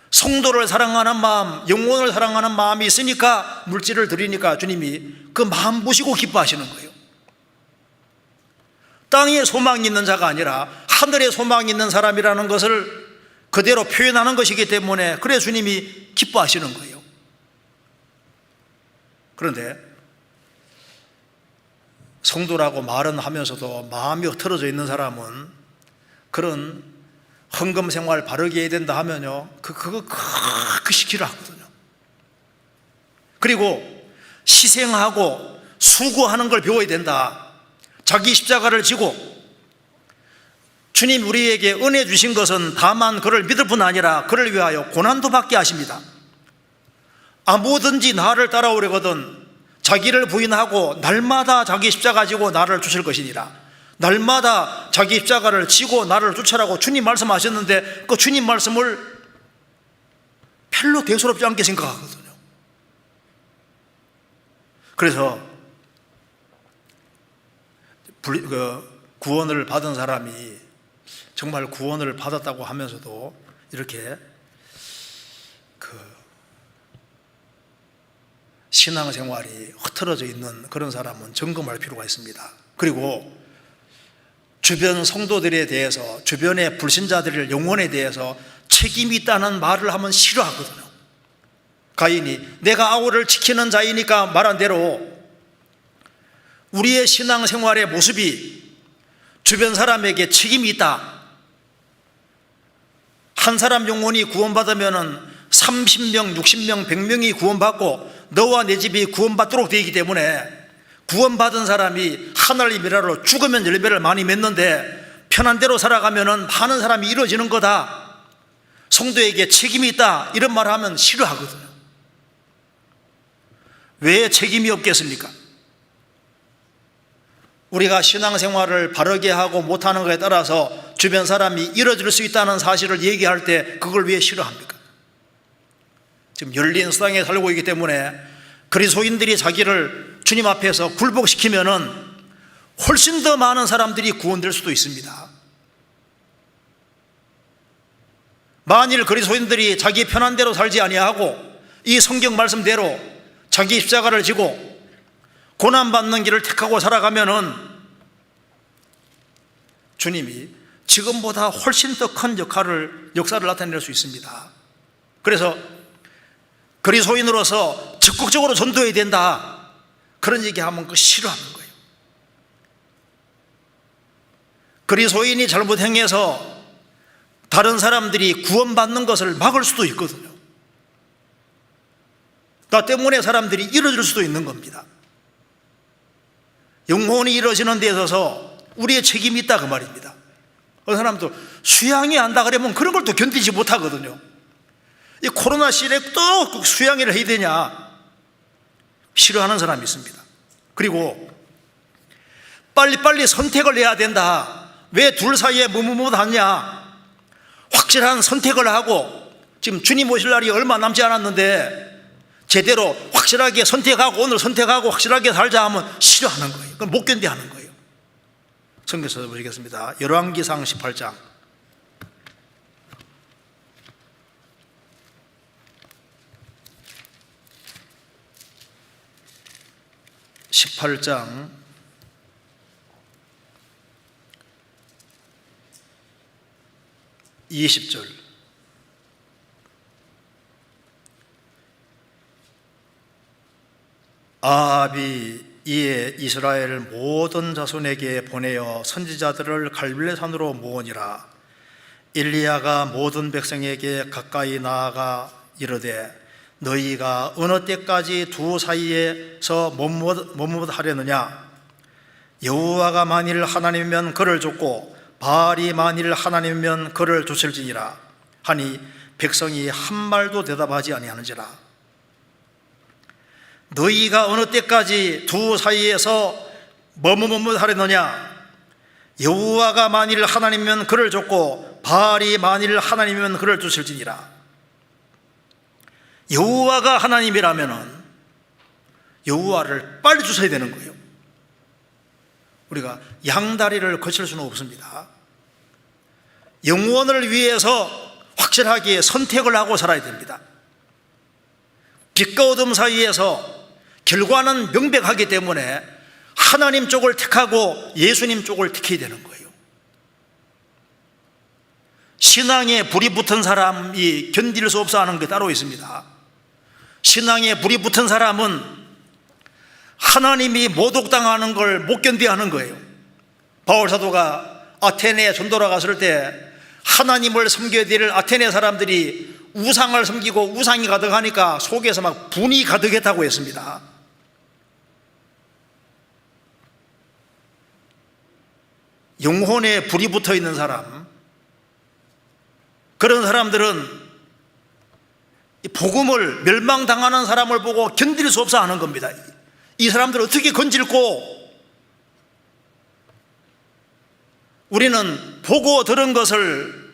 성도를 사랑하는 마음, 영혼을 사랑하는 마음이 있으니까 물질을 드리니까 주님이 그 마음 보시고 기뻐하시는 거예요. 땅에 소망이 있는 자가 아니라 하늘에 소망이 있는 사람이라는 것을 그대로 표현하는 것이기 때문에 그래 주님이 기뻐하시는 거예요. 그런데 성도라고 말은 하면서도 마음이 흐트러져 있는 사람은 그런 헌금 생활 바르게 해야 된다 하면요, 그거 그 시키려 하거든요. 그리고 희생하고 수고하는 걸 배워야 된다. 자기 십자가를 지고 주님 우리에게 은혜 주신 것은 다만 그를 믿을 뿐 아니라 그를 위하여 고난도 받게 하십니다. 아무든지 나를 따라오려거든 자기를 부인하고 날마다 자기 십자가 지고 나를 쫓을 것이니라. 날마다 자기 십자가를 지고 나를 쫓으라고 주님 말씀하셨는데 그 주님 말씀을 별로 대수롭지 않게 생각하거든요. 그래서 구원을 받은 사람이 정말 구원을 받았다고 하면서도 이렇게 신앙생활이 흐트러져 있는 그런 사람은 점검할 필요가 있습니다. 그리고 주변 성도들에 대해서, 주변의 불신자들의 영혼에 대해서 책임이 있다는 말을 하면 싫어하거든요. 가인이 내가 아우를 지키는 자이니까 말한 대로 우리의 신앙생활의 모습이 주변 사람에게 책임이 있다. 한 사람 영혼이 구원받으면 30명, 60명, 100명이 구원받고 너와 내 집이 구원받도록 되어 있기 때문에 구원받은 사람이 하나님 일하러 죽으면 열매를 많이 맺는데 편한 대로 살아가면 많은 사람이 이루어지는 거다. 성도에게 책임이 있다. 이런 말을 하면 싫어하거든요. 왜 책임이 없겠습니까? 우리가 신앙생활을 바르게 하고 못하는 것에 따라서 주변 사람이 이루어질 수 있다는 사실을 얘기할 때 그걸 왜 싫어합니까? 지금 열린 세상에 살고 있기 때문에 그리스도인들이 자기를 주님 앞에서 굴복시키면은 훨씬 더 많은 사람들이 구원될 수도 있습니다. 만일 그리스도인들이 자기 편한 대로 살지 아니하고 이 성경 말씀대로 자기 십자가를 지고 고난받는 길을 택하고 살아가면은 주님이 지금보다 훨씬 더 큰 역사를 나타낼 수 있습니다. 그래서 그리스도인으로서 적극적으로 전도해야 된다, 그런 얘기하면 그 싫어하는 거예요. 그리스도인이 잘못 행해서 다른 사람들이 구원받는 것을 막을 수도 있거든요. 나 때문에 사람들이 이루어질 수도 있는 겁니다. 영혼이 이루어지는 데 있어서 우리의 책임이 있다 그 말입니다. 어떤 사람도 수양회 한다 그러면 그런 걸 또 견디지 못하거든요. 이 코로나 시대에 또 수양회를 해야 되냐 싫어하는 사람이 있습니다. 그리고 빨리빨리 선택을 해야 된다. 왜 둘 사이에 머뭇머뭇하냐. 확실한 선택을 하고 지금 주님 오실 날이 얼마 남지 않았는데 제대로 확실하게 선택하고 오늘 선택하고 확실하게 살자 하면 싫어하는 거예요. 그건 못 견디하는 거예요. 성경 찾아보시겠습니다. 열왕기상 18장 18장 20절 아합이 이에 이스라엘 모든 자손에게 보내어 선지자들을 갈멜산으로 모으니라. 엘리야가 모든 백성에게 가까이 나아가 이르되 너희가 어느 때까지 두 사이에서 머뭇하려느냐. 여호와가 만일 하나님이면 그를 쫓고 바알이 만일 하나님이면 그를 쫓을지니라 하니 백성이 한 말도 대답하지 아니하는지라. 너희가 어느 때까지 두 사이에서 머뭇하려느냐. 여호와가 만일 하나님이면 그를 쫓고 바알이 만일 하나님이면 그를 쫓을지니라. 여호와가 하나님이라면 여호와를 빨리 쫓아야 되는 거예요. 우리가 양다리를 거칠 수는 없습니다. 영원을 위해서 확실하게 선택을 하고 살아야 됩니다. 빛과 어둠 사이에서 결과는 명백하기 때문에 하나님 쪽을 택하고 예수님 쪽을 택해야 되는 거예요. 신앙에 불이 붙은 사람이 견딜 수 없어 하는 게 따로 있습니다. 신앙에 불이 붙은 사람은 하나님이 모독당하는 걸 못 견뎌 하는 거예요. 바울 사도가 아테네 전도로 갔을 때 하나님을 섬겨야 될 아테네 사람들이 우상을 섬기고 우상이 가득하니까 속에서 막 분이 가득했다고 했습니다. 영혼에 불이 붙어 있는 사람, 그런 사람들은 복음을 멸망당하는 사람을 보고 견딜 수 없어 하는 겁니다. 이 사람들을 어떻게 건질고, 우리는 보고 들은 것을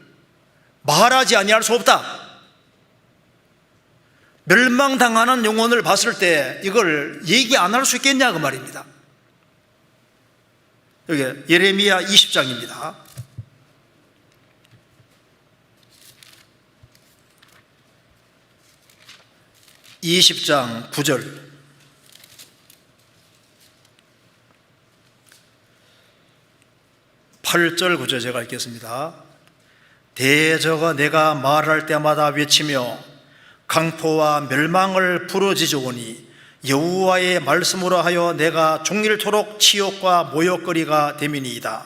말하지 아니할 수 없다. 멸망당하는 영혼을 봤을 때 이걸 얘기 안 할 수 있겠냐 그 말입니다. 여기 예레미야 20장입니다. 20장 9절. 팔 절 9절 제가 읽겠습니다. 대저가 내가 말할 때마다 외치며 강포와 멸망을 부르짖으오니 여호와의 말씀으로 하여 내가 종일토록 치욕과 모욕거리가 됨이니이다.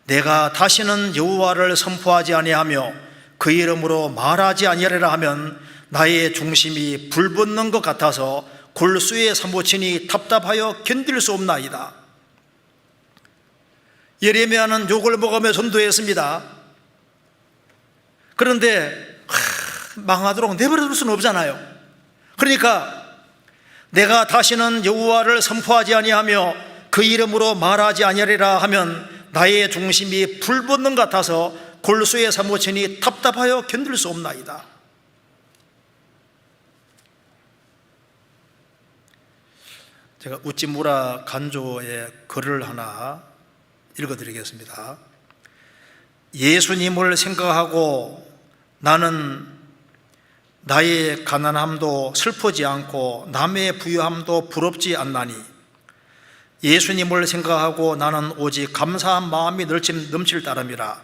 내가 다시는 여호와를 선포하지 아니하며 그 이름으로 말하지 아니하리라 하면 나의 중심이 불붙는 것 같아서 골수에 사무치니 답답하여 견딜 수 없나이다. 예레미야는 욕을 먹으며 전도했습니다. 그런데 망하도록 내버려둘 수는 없잖아요. 그러니까 내가 다시는 여호와를 선포하지 아니하며 그 이름으로 말하지 아니하리라 하면 나의 중심이 불붙는 것 같아서 골수에 사무치니 답답하여 견딜 수 없나이다. 제가 우찌무라 간조의 글을 하나 읽어드리겠습니다. 예수님을 생각하고 나는 나의 가난함도 슬프지 않고 남의 부유함도 부럽지 않나니 예수님을 생각하고 나는 오직 감사한 마음이 넘칠 따름이라.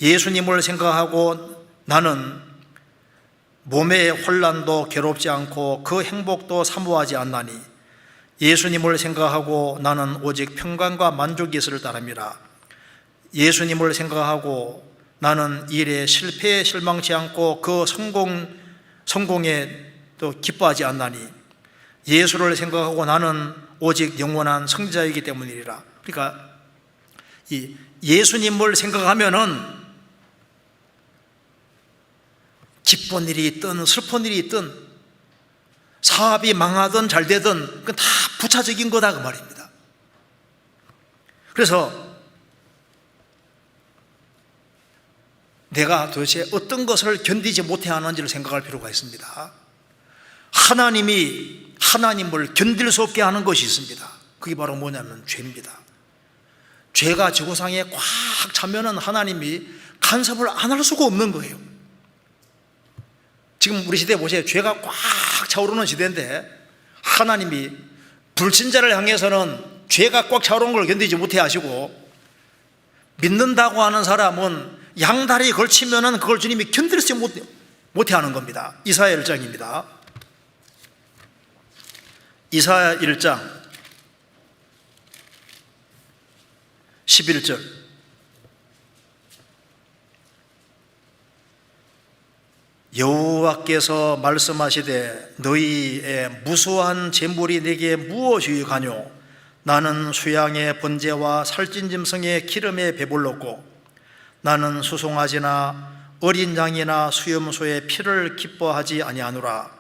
예수님을 생각하고 나는 몸의 혼란도 괴롭지 않고 그 행복도 사모하지 않나니 예수님을 생각하고 나는 오직 평강과 만족이 있을 따름이라. 예수님을 생각하고 나는 일에 실패에 실망치 않고 그 성공에 또 기뻐하지 않나니 예수를 생각하고 나는 오직 영원한 성자이기 때문이라. 그러니까 이 예수님을 생각하면은 기쁜 일이 있든 슬픈 일이 있든 사업이 망하든 잘 되든 그건 다 부차적인 거다 그 말입니다. 그래서 내가 도대체 어떤 것을 견디지 못해 하는지를 생각할 필요가 있습니다. 하나님을 견딜 수 없게 하는 것이 있습니다. 그게 바로 뭐냐면 죄입니다. 죄가 지구상에 꽉 차면은 하나님이 간섭을 안 할 수가 없는 거예요. 지금 우리 시대 보세요. 죄가 꽉 차오르는 시대인데 하나님이 불신자를 향해서는 죄가 꽉 차오르는 걸 견디지 못해 하시고, 믿는다고 하는 사람은 양다리 걸치면은 그걸 주님이 견딜 수 못해 하는 겁니다. 이사야 1장입니다. 이사야 1장 11절. 여호와께서 말씀하시되 너희의 무수한 재물이 내게 무엇이 가뇨? 나는 수양의 번제와 살찐 짐승의 기름에 배불렀고 나는 수송아지나 어린 양이나 수염소의 피를 기뻐하지 아니하노라.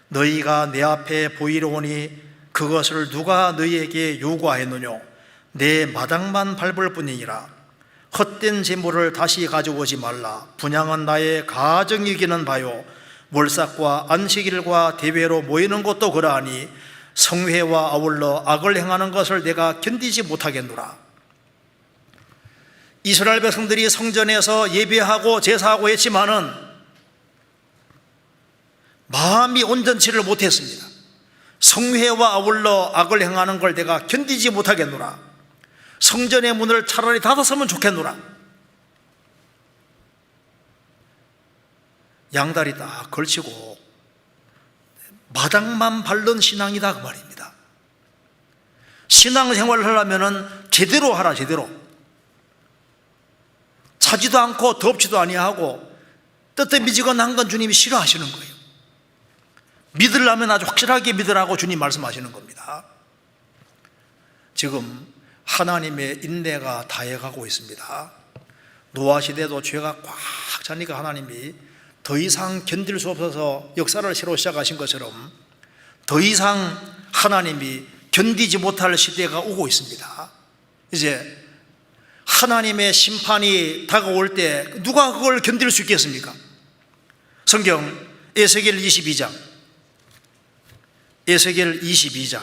너희가 내 앞에 보이러 오니 그것을 누가 너희에게 요구하였느뇨? 내 마당만 밟을 뿐이니라. 헛된 재물을 다시 가져오지 말라. 분향은 나의 가정이 이기는 바요 몰삭과 안식일과 대회로 모이는 것도 그러하니 성회와 아울러 악을 행하는 것을 내가 견디지 못하겠노라. 이스라엘 백성들이 성전에서 예배하고 제사하고 했지만은 마음이 온전치를 못했습니다. 성회와 아울러 악을 행하는 걸 내가 견디지 못하겠노라. 성전의 문을 차라리 닫았으면 좋겠노라. 양다리 딱 걸치고 마당만 밟는 신앙이다 그 말입니다. 신앙생활을 하려면 제대로 하라, 제대로. 차지도 않고 덥지도 아니하고 뜨뜻미지근한 건 주님이 싫어하시는 거예요. 믿으려면 아주 확실하게 믿으라고 주님 말씀하시는 겁니다. 지금 하나님의 인내가 다해가고 있습니다. 노아 시대도 죄가 꽉 차니까 하나님이 더 이상 견딜 수 없어서 역사를 새로 시작하신 것처럼 더 이상 하나님이 견디지 못할 시대가 오고 있습니다. 이제 하나님의 심판이 다가올 때 누가 그걸 견딜 수 있겠습니까? 성경 에스겔 22장, 에스겔 22장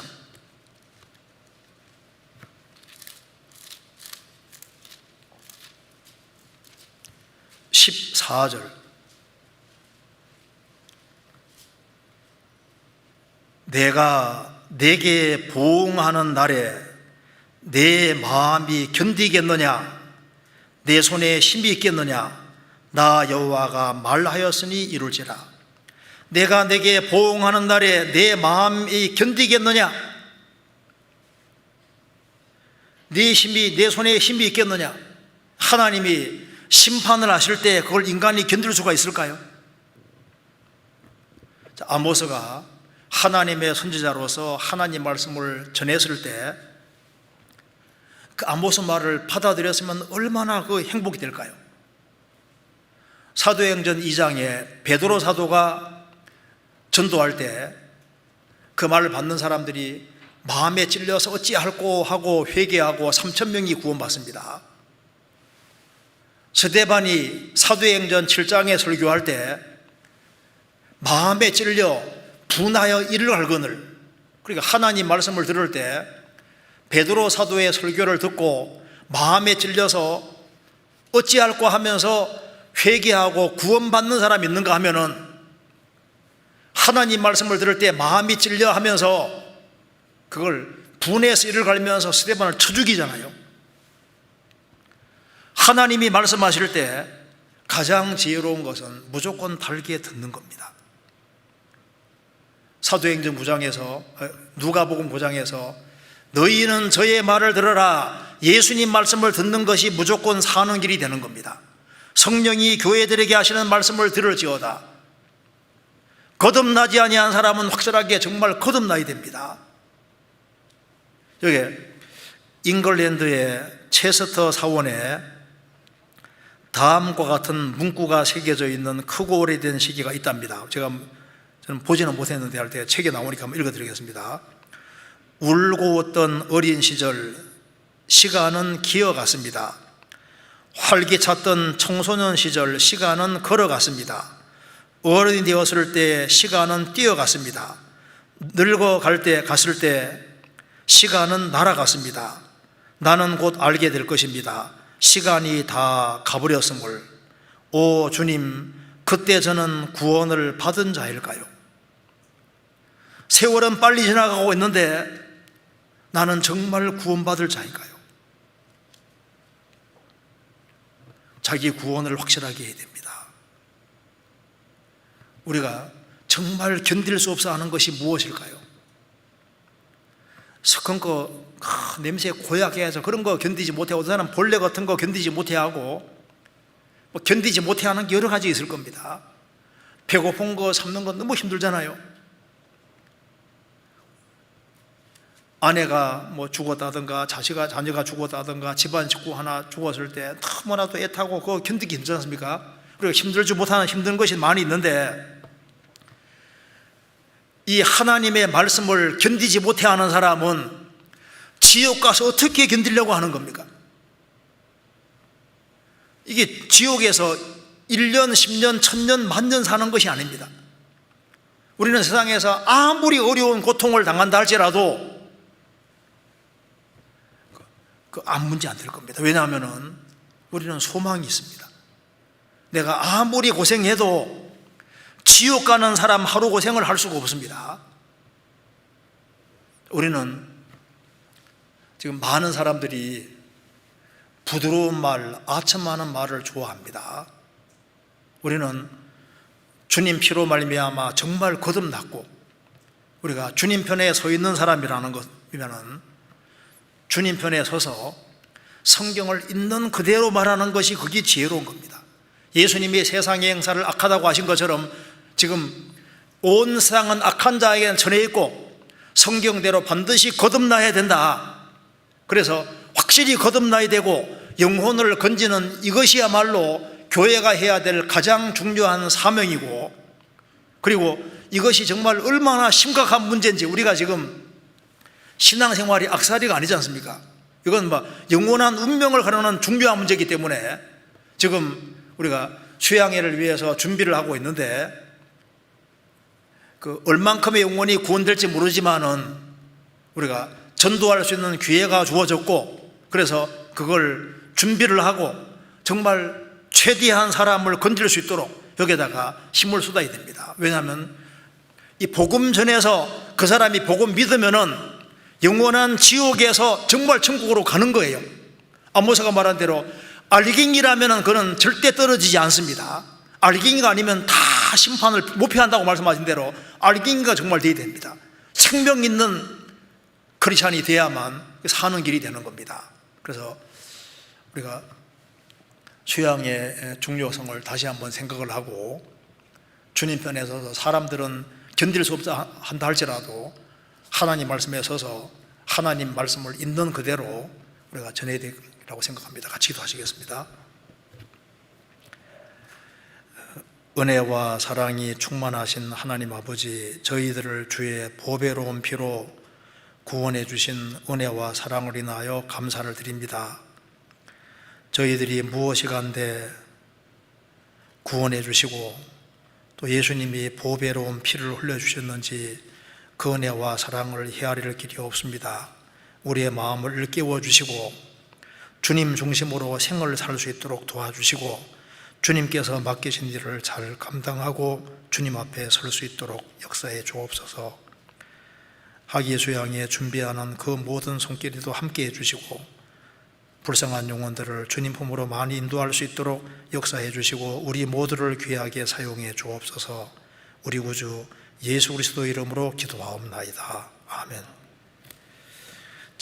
14절. 내가 내게 보응하는 날에 내 마음이 견디겠느냐? 내 손에 힘이 있겠느냐? 나 여호와가 말하였으니 이룰지라. 내가 내게 보응하는 날에 내 마음이 견디겠느냐? 네 힘이, 내 손에 힘이 있겠느냐? 하나님이 심판을 하실 때 그걸 인간이 견딜 수가 있을까요? 아모스가 하나님의 선지자로서 하나님 말씀을 전했을 때 그 아모스 말을 받아들였으면 얼마나 그 행복이 될까요? 사도행전 2장에 베드로 사도가 전도할 때 그 말을 받는 사람들이 마음에 찔려서 어찌할꼬 하고 회개하고 3,000명이 구원받습니다. 스데반이 사도행전 7장에 설교할 때 마음에 찔려 분하여 이를 갈거늘, 그러니까 하나님 말씀을 들을 때 베드로 사도의 설교를 듣고 마음에 찔려서 어찌할꼬 하면서 회개하고 구원받는 사람이 있는가 하면은 하나님 말씀을 들을 때 마음이 찔려 하면서 그걸 분해서 이를 갈면서 스데반을 쳐 죽이잖아요. 하나님이 말씀하실 때 가장 지혜로운 것은 무조건 달게 듣는 겁니다. 사도행전 9장에서, 누가복음 9장에서 너희는 저의 말을 들어라, 예수님 말씀을 듣는 것이 무조건 사는 길이 되는 겁니다. 성령이 교회들에게 하시는 말씀을 들을지어다. 거듭나지 아니한 사람은 확실하게 정말 거듭나야 됩니다. 여기 잉글랜드의 체스터 사원에 다음과 같은 문구가 새겨져 있는 크고 오래된 시계가 있답니다. 저는 보지는 못했는데 할 때 책에 나오니까 한번 읽어드리겠습니다. 울고 웃던 어린 시절, 시간은 기어갔습니다. 활기찼던 청소년 시절, 시간은 걸어갔습니다. 어른이 되었을 때 시간은 뛰어갔습니다. 늙어갈 때, 갔을 때 시간은 날아갔습니다. 나는 곧 알게 될 것입니다. 시간이 다 가버렸음을. 오 주님, 그때 저는 구원을 받은 자일까요? 세월은 빨리 지나가고 있는데 나는 정말 구원받을 자인가요? 자기 구원을 확실하게 해야 됩니다. 우리가 정말 견딜 수 없어 하는 것이 무엇일까요? 섞은 거, 냄새 고약해 해서 그런 거 견디지 못하고, 어떤 사람은 벌레 같은 거 견디지 못하고, 견디지 못하는 게 여러 가지 있을 겁니다. 배고픈 거 참는 건 너무 힘들잖아요. 아내가 죽었다든가 자녀가 죽었다든가 집안 식구 하나 죽었을 때 너무나도 애타고 그거 견디기 힘들지 않습니까? 그리고 힘들지 못하는 힘든 것이 많이 있는데 이 하나님의 말씀을 견디지 못해하는 사람은 지옥 가서 어떻게 견디려고 하는 겁니까? 이게 지옥에서 1년, 10년, 1000년, 만년 사는 것이 아닙니다. 우리는 세상에서 아무리 어려운 고통을 당한다 할지라도 아무 문제 안 될 겁니다. 왜냐하면 우리는 소망이 있습니다. 내가 아무리 고생해도 지옥 가는 사람 하루 고생을 할 수가 없습니다. 우리는 지금 많은 사람들이 부드러운 말, 아첨하는 말을 좋아합니다. 우리는 주님 피로 말미암아 정말 거듭났고, 우리가 주님 편에 서 있는 사람이라는 것이면은 주님 편에 서서 성경을 있는 그대로 말하는 것이 그게 지혜로운 겁니다. 예수님이 세상의 행사를 악하다고 하신 것처럼 지금 온 세상은 악한 자에게는 전해 있고 성경대로 반드시 거듭나야 된다. 그래서 확실히 거듭나야 되고 영혼을 건지는 이것이야말로 교회가 해야 될 가장 중요한 사명이고, 그리고 이것이 정말 얼마나 심각한 문제인지, 우리가 지금 신앙생활이 악살이가 아니지 않습니까? 이건 영원한 운명을 가르는 중요한 문제이기 때문에 지금 우리가 수양회를 위해서 준비를 하고 있는데, 얼만큼의 영혼이 구원될지 모르지만은 우리가 전도할 수 있는 기회가 주어졌고, 그래서 그걸 준비를 하고 정말 최대한 사람을 건질 수 있도록 여기에다가 힘을 쏟아야 됩니다. 왜냐하면 이 복음 전에서 그 사람이 복음 믿으면은 영원한 지옥에서 정말 천국으로 가는 거예요. 아모스가 말한 대로 알갱이라면은 그는 절대 떨어지지 않습니다. 알갱이가 아니면 다 심판을 못 피한다고 말씀하신 대로 알갱이가 정말 돼야 됩니다. 생명 있는 크리스찬이 돼야만 사는 길이 되는 겁니다. 그래서 우리가 수양의 중요성을 다시 한번 생각을 하고, 주님 편에 서서 사람들은 견딜 수 없다 한다 할지라도 하나님 말씀에 서서 하나님 말씀을 있는 그대로 우리가 전해야 되라고 생각합니다. 같이 기도하시겠습니다. 은혜와 사랑이 충만하신 하나님 아버지, 저희들을 주의 보배로운 피로 구원해 주신 은혜와 사랑을 인하여 감사를 드립니다. 저희들이 무엇이간데 구원해 주시고 또 예수님이 보배로운 피를 흘려주셨는지 그 은혜와 사랑을 헤아릴 길이 없습니다. 우리의 마음을 일깨워 주시고 주님 중심으로 생을 살 수 있도록 도와주시고, 주님께서 맡기신 일을 잘 감당하고 주님 앞에 설 수 있도록 역사해 주옵소서. 학예수양에 준비하는 그 모든 손길에도 함께 해주시고 불쌍한 영혼들을 주님 품으로 많이 인도할 수 있도록 역사해 주시고 우리 모두를 귀하게 사용해 주옵소서. 우리 구주 예수 그리스도 이름으로 기도하옵나이다. 아멘.